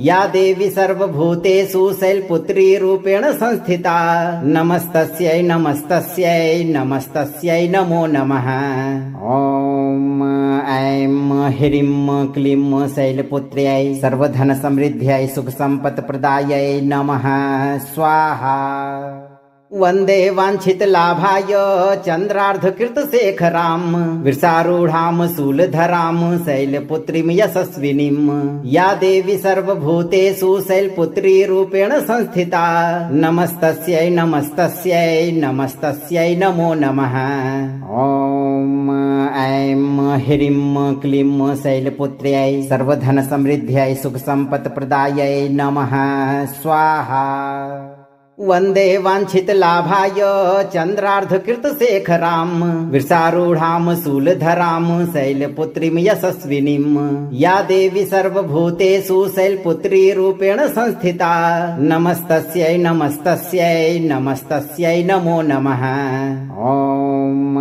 Speaker 1: या देवी सर्वभूतेषु शैलपुत्री रूपेण संस्थिता नमस्तस्यै नमस्तस्यै नमस्तस्यै नमो नमः। ॐ ऐं ह्रीं क्लीं शैलपुत्र्यै सर्वधनसमृद्ध्यै सुखसम्पत्प्रदायै नमः स्वाहा। वन्दे वाञ्छितलाभाय चन्द्रार्धकृतशेखरां वृषारूढां शूलधरां शैलपुत्रीं यशस्विनीं या देवी सर्वभूतेषु शैलपुत्री रूपेण संस्थिता नमस्तस्यै नमस्तस्यै नमस्तस्यै नमो नमः। ॐ ऐं ह्रीं क्लीं शैलपुत्र्यै सर्वधनसमृद्ध्यै सुखसम्पत्प्रदायै नमः स्वाहा। वन्दे वाञ्छितलाभाय चन्द्रार्धकृतशेखरां वृषारूढां शूलधरां शैलपुत्रीं यशस्विनीं या देवी सर्वभूतेषु शैलपुत्री रूपेण संस्थिता नमस्तस्यै नमस्तस्यै नमस्तस्यै नमो नमः। ॐ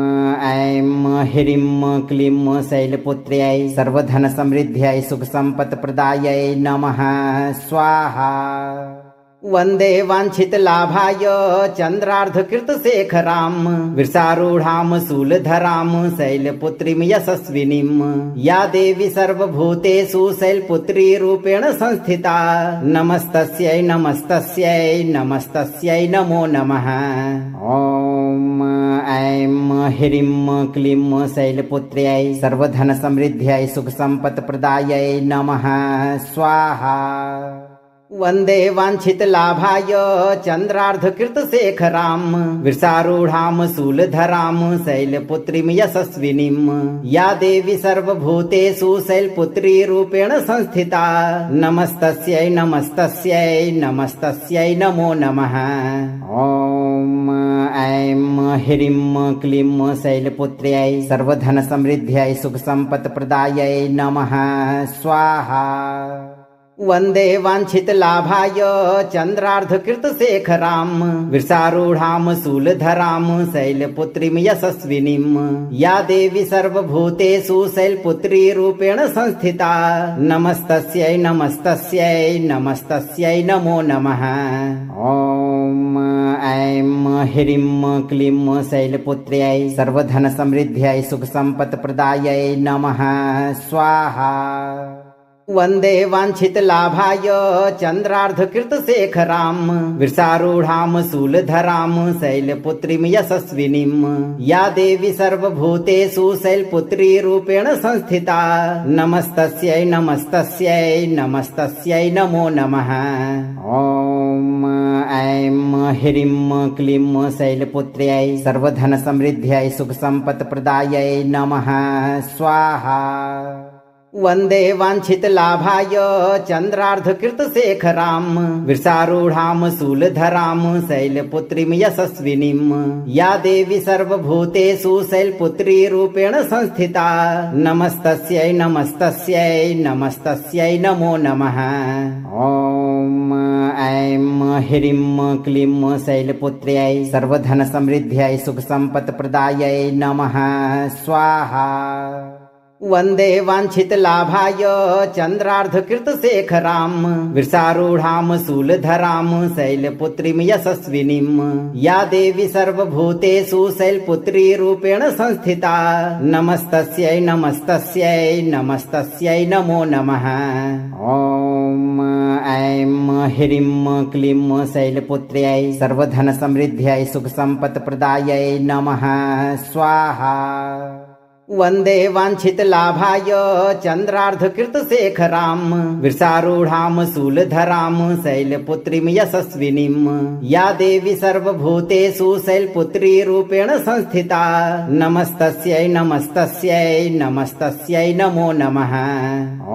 Speaker 1: ऐं ह्रीं क्लीं शैलपुत्र्यै सर्वधनसमृद्ध्यै सुखसम्पत्प्रदायै नमः स्वाहा। वन्दे वाञ्छितलाभाय चन्द्रार्धकृतशेखरां वृषारूढां शूलधरां शैलपुत्रीं यशस्विनीं या देवी सर्वभूतेषु शैलपुत्री रूपेण संस्थिता नमस्तस्यै नमस्तस्यै नमस्तस्यै नमो नमः। ॐ ऐं ह्रीं क्लीं शैलपुत्र्यै सर्वधनसमृद्ध्यै सुखसम्पत्प्रदायै नमः स्वाहा। वन्दे वाञ्छितलाभाय चन्द्रार्धकृतशेखरां वृषारूढां शूलधरां शैलपुत्रीं यशस्विनीं या देवी सर्वभूतेषु शैलपुत्री रूपेण संस्थिता नमस्तस्यै नमस्तस्यै नमस्तस्यै नमो नमः। ॐ ऐं ह्रीं क्लीं शैलपुत्र्यै सर्वधनसमृद्ध्यै सुखसम्पत्प्रदायै नमः स्वाहा। वन्दे वाञ्छितलाभाय चन्द्रार्धकृतशेखरां वृषारूढां शूलधरां शैलपुत्रीं यशस्विनीं या देवी सर्वभूतेषु शैलपुत्री रूपेण संस्थिता नमस्तस्यै नमस्तस्यै नमस्तस्यै नमो नमः। ॐ ऐं ह्रीं क्लीं शैलपुत्र्यै सर्वधनसमृद्ध्यै सुखसम्पत्प्रदायै नमः स्वाहा। वन्दे वाञ्छितलाभाय चन्द्रार्धकृतशेखरां वृषारूढां शूलधरां शैलपुत्रीं यशस्विनीं या देवी सर्वभूतेषु शैलपुत्री रूपेण संस्थिता नमस्तस्यै नमस्तस्यै नमस्तस्यै नमो नमः। ॐ ऐं ह्रीं क्लीं शैलपुत्र्यै सर्वधनसमृद्ध्यै सुखसम्पत्प्रदायै नमः स्वाहा। वन्दे वाञ्छितलाभाय चन्द्रार्धकृतशेखरां वृषारूढां शूलधरां शैलपुत्रीं यशस्विनीं या देवी सर्वभूतेषु शैलपुत्री रूपेण संस्थिता नमस्तस्यै नमस्तस्यै नमस्तस्यै नमो नमः। ॐ ऐं ह्रीं क्लीं शैलपुत्र्यै सर्वधनसमृद्ध्यै सुखसम्पत्प्रदायै नमः स्वाहा। वन्दे वाञ्छितलाभाय चन्द्रार्धकृतशेखरां वृषारूढां शूलधरां शैलपुत्रीं यशस्विनीं या देवी सर्वभूतेषु शैलपुत्री रूपेण संस्थिता नमस्तस्यै नमस्तस्यै नमस्तस्यै नमो नमः। ॐ ऐं ह्रीं क्लीं शैलपुत्र्यै सर्वधनसमृद्ध्यै सुखसम्पत्प्रदायै नमः स्वाहा। वन्दे वाञ्छितलाभाय चन्द्रार्धकृतशेखरां वृषारूढां शूलधरां शैलपुत्रीं यशस्विनीं या देवी सर्वभूतेषु शैलपुत्री रूपेण संस्थिता नमस्तस्यै नमस्तस्यै नमस्तस्यै नमो नमः।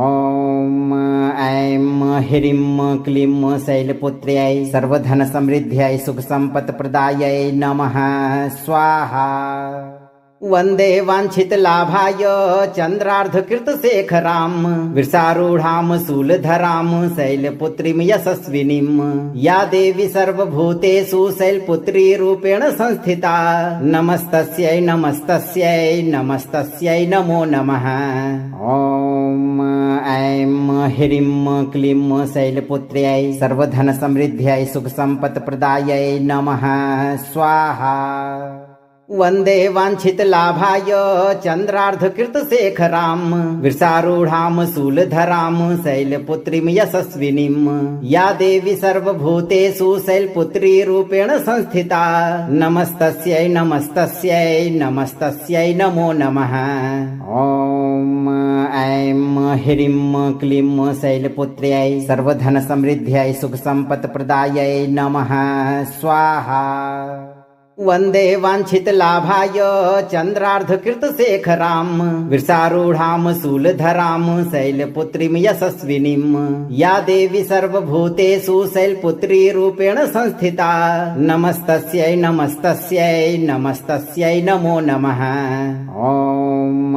Speaker 1: ॐ ऐं ह्रीं क्लीं शैलपुत्र्यै सर्वधनसमृद्ध्यै सुखसम्पत्प्रदायै नमः स्वाहा। वन्दे वाञ्छितलाभाय चन्द्रार्धकृतशेखरां वृषारूढां शूलधरां शैलपुत्रीं यशस्विनीं या देवी सर्वभूतेषु शैलपुत्री रूपेण संस्थिता नमस्तस्यै नमस्तस्यै नमस्तस्यै नमो नमः। ॐ ऐं ह्रीं क्लीं शैलपुत्र्यै सर्वधनसमृद्ध्यै सुखसम्पत्प्रदायै नमः स्वाहा। वन्दे वाञ्छितलाभाय चन्द्रार्धकृतशेखरां वृषारूढां शूलधरां शैलपुत्रीं यशस्विनीं या देवी सर्वभूतेषु शैलपुत्री रूपेण संस्थिता नमस्तस्यै नमस्तस्यै नमस्तस्यै नमो नमः। ॐ ऐं ह्रीं क्लीं शैलपुत्र्यै सर्वधनसमृद्ध्यै सुखसम्पत्प्रदायै नमः स्वाहा। वन्दे वाञ्छितलाभाय चन्द्रार्धकृतशेखरां वृषारूढां शूलधरां शैलपुत्रीं यशस्विनीं या देवी सर्वभूतेषु शैलपुत्री रूपेण संस्थिता नमस्तस्यै नमस्तस्यै नमस्तस्यै नमो नमः। ॐ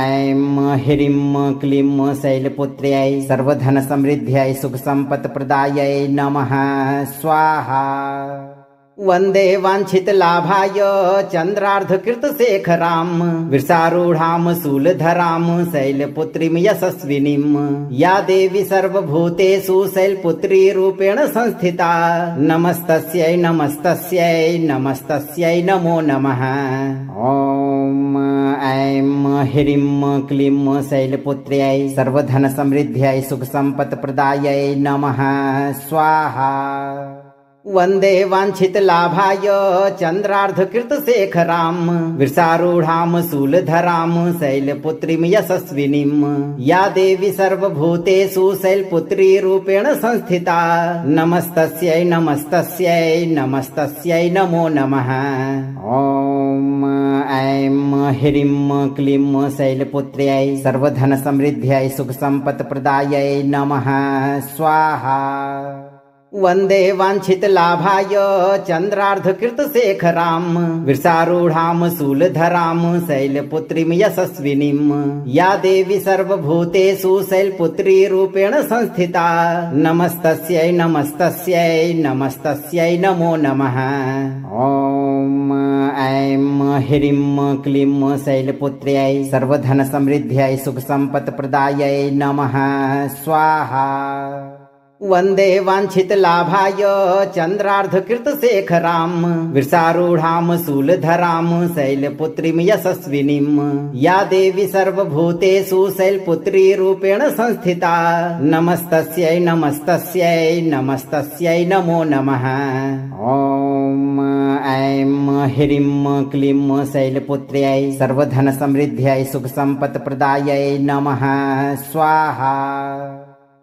Speaker 1: ऐं ह्रीं क्लीं शैलपुत्र्यै सर्वधनसमृद्ध्यै सुखसम्पत्प्रदायै नमः स्वाहा। वन्दे वाञ्छितलाभाय चन्द्रार्धकृतशेखरां वृषारूढां शूलधरां शैलपुत्रीं यशस्विनीं या देवी सर्वभूतेषु शैलपुत्री रूपेण संस्थिता नमस्तस्यै नमस्तस्यै नमस्तस्यै नमो नमः। ॐ ऐं ह्रीं क्लीं शैलपुत्र्यै सर्वधनसमृद्ध्यै सुखसम्पत्प्रदायै नमः स्वाहा। वन्दे वाञ्छितलाभाय चन्द्रार्धकृतशेखरां वृषारूढां शूलधरां शैलपुत्रीं यशस्विनीं या देवी सर्वभूतेषु शैलपुत्री रूपेण संस्थिता नमस्तस्यै नमस्तस्यै नमस्तस्यै नमो नमः। ॐ ऐं ह्रीं क्लीं शैलपुत्र्यै सर्वधनसमृद्ध्यै सुखसम्पत्प्रदायै नमः स्वाहा। वन्दे वाञ्छितलाभाय चन्द्रार्धकृतशेखरां वृषारूढां शूलधरां शैलपुत्रीं यशस्विनीं या देवी सर्वभूतेषु शैलपुत्री रूपेण संस्थिता नमस्तस्यै नमस्तस्यै नमस्तस्यै नमो नमः। ॐ ऐं ह्रीं क्लीं शैलपुत्र्यै सर्वधनसमृद्ध्यै सुखसम्पत्प्रदायै नमः स्वाहा। वन्दे वाञ्छितलाभाय चन्द्रार्धकृतशेखरां वृषारूढां शूलधरां शैलपुत्रीं यशस्विनीं या देवी सर्वभूतेषु शैलपुत्री रूपेण संस्थिता नमस्तस्यै नमस्तस्यै नमस्तस्यै नमो नमः। ॐ ऐं ह्रीं क्लीं शैलपुत्र्यै सर्वधनसमृद्ध्यै सुखसम्पत्प्रदायै नमः स्वाहा।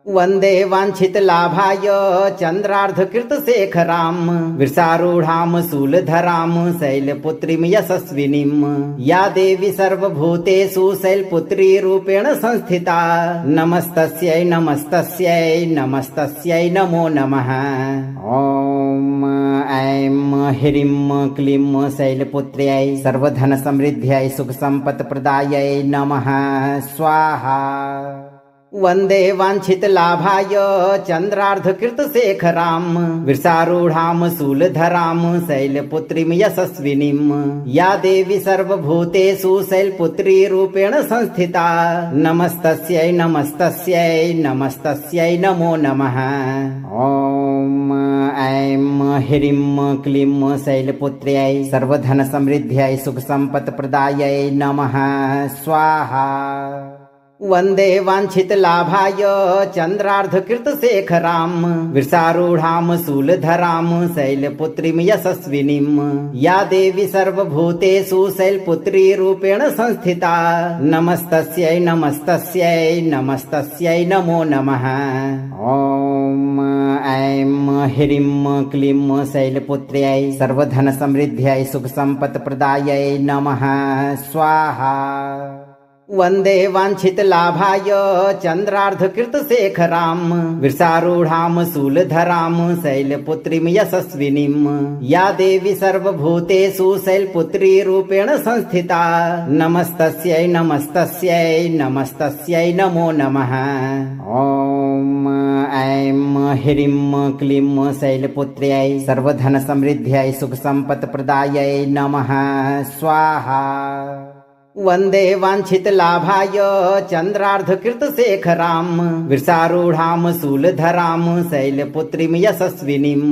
Speaker 1: वन्दे वाञ्छितलाभाय चन्द्रार्धकृतशेखरां वृषारूढां शूलधरां शैलपुत्रीं यशस्विनीं या देवी सर्वभूतेषु शैलपुत्री रूपेण संस्थिता नमस्तस्यै नमस्तस्यै नमस्तस्यै नमो नमः। ॐ ऐं ह्रीं क्लीं शैलपुत्र्यै सर्वधनसमृद्ध्यै सुखसम्पत्प्रदायै नमः स्वाहा। वन्दे वाञ्छितलाभाय चन्द्रार्धकृतशेखरां वृषारूढां शूलधरां शैलपुत्रीं यशस्विनीं या देवी सर्वभूतेषु शैलपुत्री रूपेण संस्थिता नमस्तस्यै नमस्तस्यै नमस्तस्यै नमो नमः। ॐ ऐं ह्रीं क्लीं शैलपुत्र्यै सर्वधनसमृद्ध्यै सुखसम्पत्प्रदायै नमः स्वाहा। वन्दे वाञ्छितलाभाय चन्द्रार्धकृतशेखरां वृषारूढां शूलधरां शैलपुत्रीं यशस्विनीं या देवी सर्वभूतेषु शैलपुत्री रूपेण संस्थिता नमस्तस्यै नमस्तस्यै नमस्तस्यै नमो नमः। ॐ ऐं ह्रीं क्लीं शैलपुत्र्यै सर्वधनसमृद्ध्यै सुखसम्पत्प्रदायै नमः स्वाहा। वन्दे वाञ्छितलाभाय चन्द्रार्धकृतशेखरां वृषारूढां शूलधरां शैलपुत्रीं यशस्विनीं या देवी सर्वभूतेषु शैलपुत्री रूपेण संस्थिता नमस्तस्यै नमस्तस्यै नमस्तस्यै नमो नमः। ॐ ऐं ह्रीं क्लीं शैलपुत्र्यै सर्वधनसमृद्ध्यै सुखसम्पत्प्रदायै नमः स्वाहा। वन्दे वाञ्छितलाभाय चन्द्रार्धकृतशेखरां वृषारूढां शूलधरां शैलपुत्रीं यशस्विनीं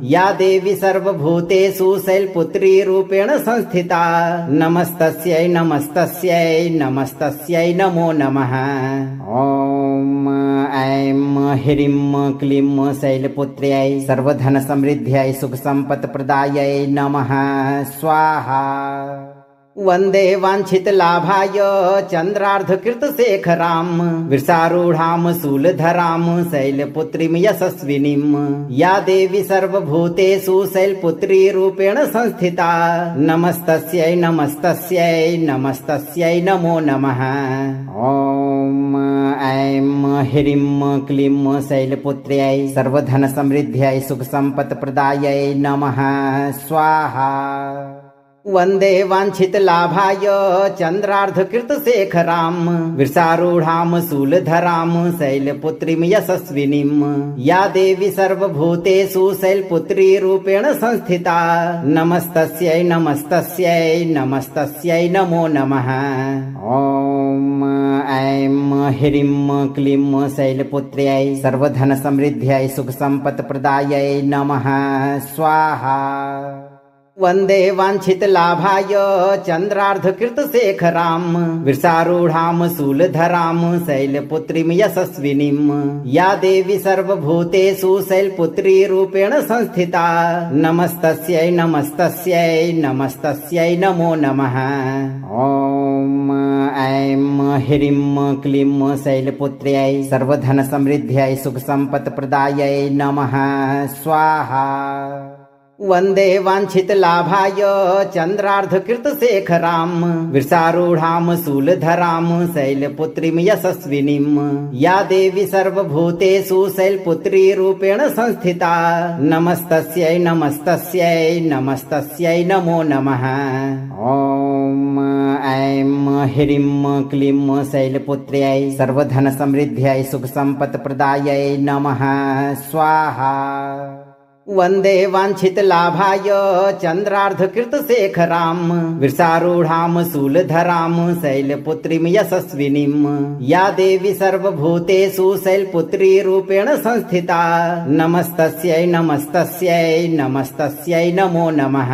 Speaker 1: या देवी सर्वभूतेषु शैलपुत्री रूपेण संस्थिता नमस्तस्यै नमस्तस्यै नमस्तस्यै नमो नमः। ॐ ऐं ह्रीं क्लीं शैलपुत्र्यै सर्वधनसमृद्ध्यै सुखसम्पत्प्रदायै नमः स्वाहा। वन्दे वाञ्छितलाभाय चन्द्रार्धकृतशेखरां वृषारूढां शूलधरां शैलपुत्रीं यशस्विनीं या देवी सर्वभूतेषु शैलपुत्री रूपेण संस्थिता नमस्तस्यै नमस्तस्यै नमस्तस्यै नमो नमः। ॐ ऐं ह्रीं क्लीं शैलपुत्र्यै सर्वधनसमृद्ध्यै सुखसम्पत्प्रदायै नमः स्वाहा। वन्दे वाञ्छितलाभाय चन्द्रार्धकृतशेखरां वृषारूढां शूलधरां शैलपुत्रीं यशस्विनीं या देवी सर्वभूतेषु शैलपुत्री रूपेण संस्थिता नमस्तस्यै नमस्तस्यै नमस्तस्यै नमो नमः। ॐ ऐं ह्रीं क्लीं शैलपुत्र्यै सर्वधनसमृद्ध्यै सुखसम्पत्प्रदायै नमः स्वाहा। वन्दे वाञ्छितलाभाय चन्द्रार्धकृतशेखरां वृषारूढां शूलधरां शैलपुत्रीं यशस्विनीं या देवी सर्वभूतेषु शैलपुत्री रूपेण संस्थिता नमस्तस्यै नमस्तस्यै नमस्तस्यै नमो नमः। ॐ ऐं ह्रीं क्लीं शैलपुत्र्यै सर्वधनसमृद्ध्यै सुखसम्पत्प्रदायै नमः स्वाहा। वन्दे वाञ्छितलाभाय चन्द्रार्धकृतशेखरां वृषारूढां शूलधरां शैलपुत्रीं यशस्विनीं या देवी सर्वभूतेषु शैलपुत्री रूपेण संस्थिता नमस्तस्यै नमस्तस्यै नमस्तस्यै नमो नमः। ॐ ऐं ह्रीं क्लीं शैलपुत्र्यै सर्वधनसमृद्ध्यै सुखसम्पत्प्रदायै नमः स्वाहा। वन्दे वाञ्छितलाभाय चन्द्रार्धकृतशेखरां वृषारूढां शूलधरां शैलपुत्रीं यशस्विनीं या देवी सर्वभूतेषु शैलपुत्री रूपेण संस्थिता नमस्तस्यै नमस्तस्यै नमस्तस्यै नमो नमः।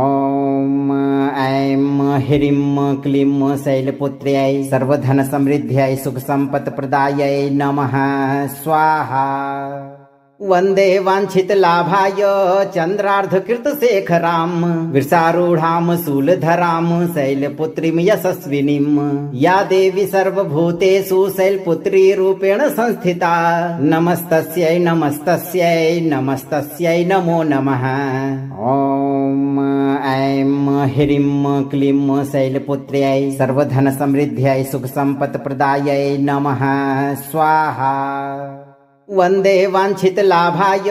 Speaker 1: ॐ ऐं ह्रीं क्लीं शैलपुत्र्यै सर्वधनसमृद्ध्यै सुखसम्पत्प्रदायै नमः स्वाहा। वन्दे वाञ्छितलाभाय चन्द्रार्धकृतशेखरां वृषारूढां शूलधरां शैलपुत्रीं यशस्विनीं या देवी सर्वभूतेषु शैलपुत्री रूपेण संस्थिता नमस्तस्यै नमस्तस्यै नमस्तस्यै नमो नमः। ॐ ऐं ह्रीं क्लीं शैलपुत्र्यै सर्वधनसमृद्ध्यै सुखसम्पत्प्रदायै नमः स्वाहा। वन्दे वाञ्छितलाभाय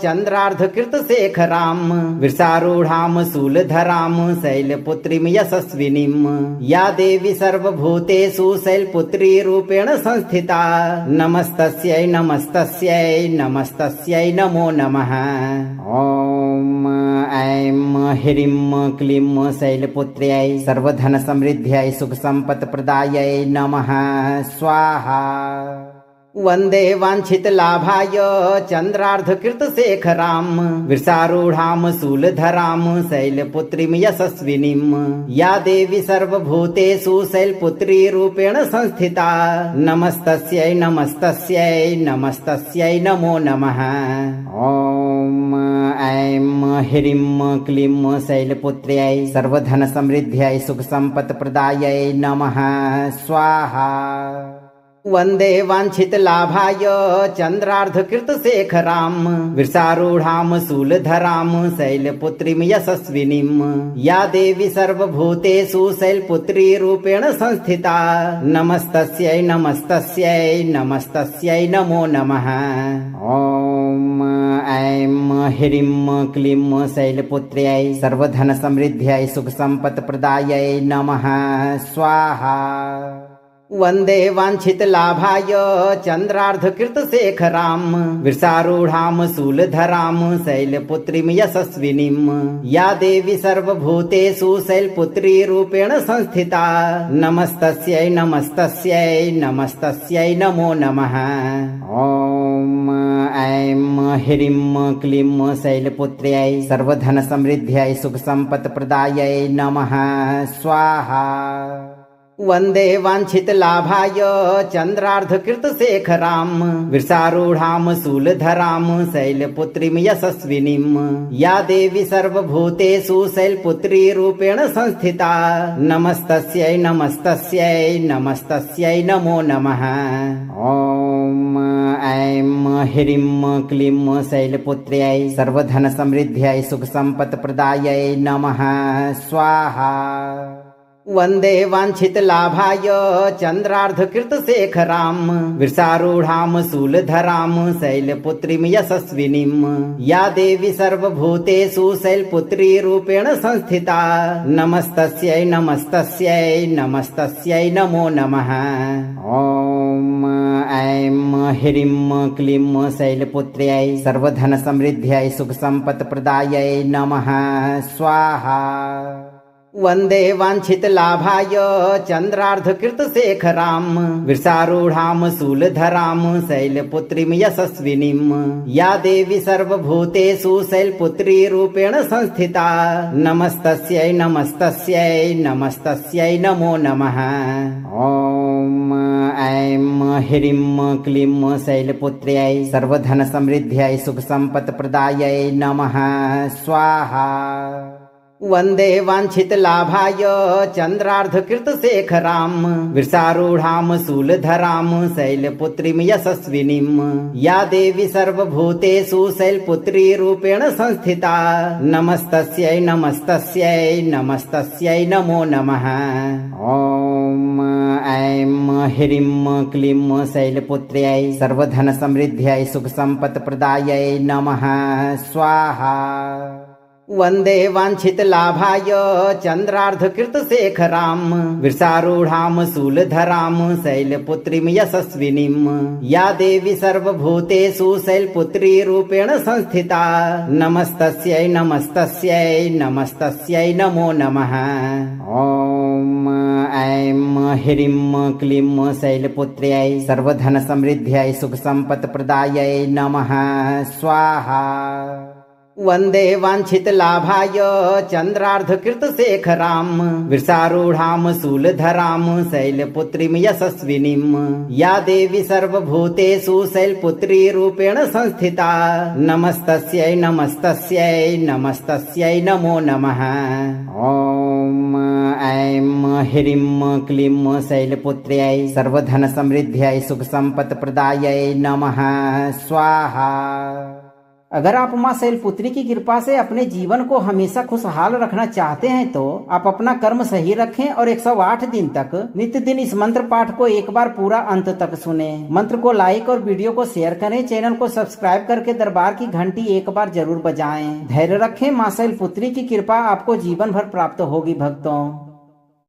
Speaker 1: चन्द्रार्धकृतशेखरां वृषारूढां शूलधरां शैलपुत्रीं यशस्विनीं या देवी सर्वभूतेषु शैलपुत्री रूपेण संस्थिता नमस्तस्यै नमस्तस्यै नमस्तस्यै नमो नमः। ॐ ऐं ह्रीं क्लीं शैलपुत्र्यै सर्वधनसमृद्ध्यै सुखसम्पत्प्रदायै नमः स्वाहा। वन्दे वाञ्छितलाभाय चन्द्रार्धकृतशेखरां वृषारूढां शूलधरां शैलपुत्रीं यशस्विनीं या देवी सर्वभूतेषु शैलपुत्री रूपेण संस्थिता नमस्तस्यै नमस्तस्यै नमस्तस्यै नमो नमः। ॐ ऐं ह्रीं क्लीं शैलपुत्र्यै सर्वधनसमृद्ध्यै सुखसम्पत्प्रदायै नमः स्वाहा। वन्दे वाञ्छितलाभाय चन्द्रार्धकृतशेखरां वृषारूढां शूलधरां शैलपुत्रीं यशस्विनीं या देवी सर्वभूतेषु शैलपुत्री रूपेण संस्थिता नमस्तस्यै नमस्तस्यै नमस्तस्यै नमो नमः। ॐ ऐं ह्रीं क्लीं शैलपुत्र्यै सर्वधनसमृद्ध्यै सुखसम्पत्प्रदायै नमः स्वाहा। वन्दे वाञ्छितलाभाय चन्द्रार्धकृतशेखरां वृषारूढां शूलधरां शैलपुत्रीं यशस्विनीं या देवी सर्वभूतेषु शैलपुत्री रूपेण संस्थिता नमस्तस्यै नमस्तस्यै नमस्तस्यै नमो नमः। ॐ ऐं ह्रीं क्लीं शैलपुत्र्यै सर्वधनसमृद्ध्यै सुखसम्पत्प्रदायै नमः स्वाहा। वन्दे वाञ्छितलाभाय चन्द्रार्धकृतशेखरां वृषारूढां शूलधरां शैलपुत्रीं यशस्विनीं या देवी सर्वभूतेषु शैलपुत्री रूपेण संस्थिता नमस्तस्यै नमस्तस्यै नमस्तस्यै नमो नमः। ॐ ऐं ह्रीं क्लीं शैलपुत्र्यै सर्वधनसमृद्ध्यै सुखसम्पत्प्रदायै नमः स्वाहा। वन्दे वाञ्छितलाभाय चन्द्रार्धकृतशेखरां वृषारूढां शूलधरां शैलपुत्रीं यशस्विनीं या देवी सर्वभूतेषु शैलपुत्री रूपेण संस्थिता नमस्तस्यै नमस्तस्यै नमस्तस्यै नमो नमः। ॐ ऐं ह्रीं क्लीं शैलपुत्र्यै सर्वधनसमृद्ध्यै सुखसम्पत्प्रदायै नमः स्वाहा। वन्दे वाञ्छितलाभाय चन्द्रार्धकृतशेखरां वृषारूढां शूलधरां शैलपुत्रीं यशस्विनीं या देवी सर्वभूतेषु शैलपुत्री रूपेण संस्थिता नमस्तस्यै नमस्तस्यै नमस्तस्यै नमो नमः। ॐ ऐं ह्रीं क्लीं शैलपुत्र्यै सर्वधनसमृद्ध्यै सुखसम्पत्प्रदायै नमः स्वाहा। वन्दे वाञ्छितलाभाय चन्द्रार्धकृतशेखरां वृषारूढां शूलधरां शैलपुत्रीं यशस्विनीं या देवी सर्वभूतेषु शैलपुत्री रूपेण संस्थिता नमस्तस्यै नमस्तस्यै नमस्तस्यै नमो नमः। ॐ ऐं ह्रीं क्लीं शैलपुत्र्यै सर्वधनसमृद्ध्यै सुखसम्पत्प्रदायै नमः स्वाहा। वन्दे वाञ्छितलाभाय चन्द्रार्धकृतशेखरां वृषारूढां शूलधरां शैलपुत्रीं यशस्विनीं या देवी सर्वभूतेषु शैलपुत्री रूपेण संस्थिता नमस्तस्यै नमस्तस्यै नमस्तस्यै नमो नमः। ॐ ऐं ह्रीं क्लीं शैलपुत्र्यै सर्वधनसमृद्ध्यै सुखसम्पत्प्रदायै नमः स्वाहा। वंदे वांछित लाभाय चंद्रार्धकृत शेखराम वृषारूढ़ाम शूलधराम शैलपुत्रीम यशस्विनीम या देवी सर्वभूतेषु शैलपुत्री रूपेण संस्थिता नमस्तस्यै नमस्तस्यै नमस्तस्यै नमो नमः। ओम ऐं ह्रीं क्लीं शैलपुत्र्यै सर्वधन समृद्ध्यै सुख संपत् प्रदायै नमः स्वाहा। अगर आप माँ शैलपुत्री की कृपा से अपने जीवन को हमेशा खुशहाल रखना चाहते हैं तो आप अपना कर्म सही रखें और 108 दिन तक नित्य दिन इस मंत्र पाठ को एक बार पूरा अंत तक सुने। मंत्र को लाइक और वीडियो को शेयर करें। चैनल को सब्सक्राइब करके दरबार की घंटी एक बार जरूर बजाएं। धैर्य रखें, माँ शैलपुत्री की कृपा आपको जीवन भर प्राप्त होगी भक्तों।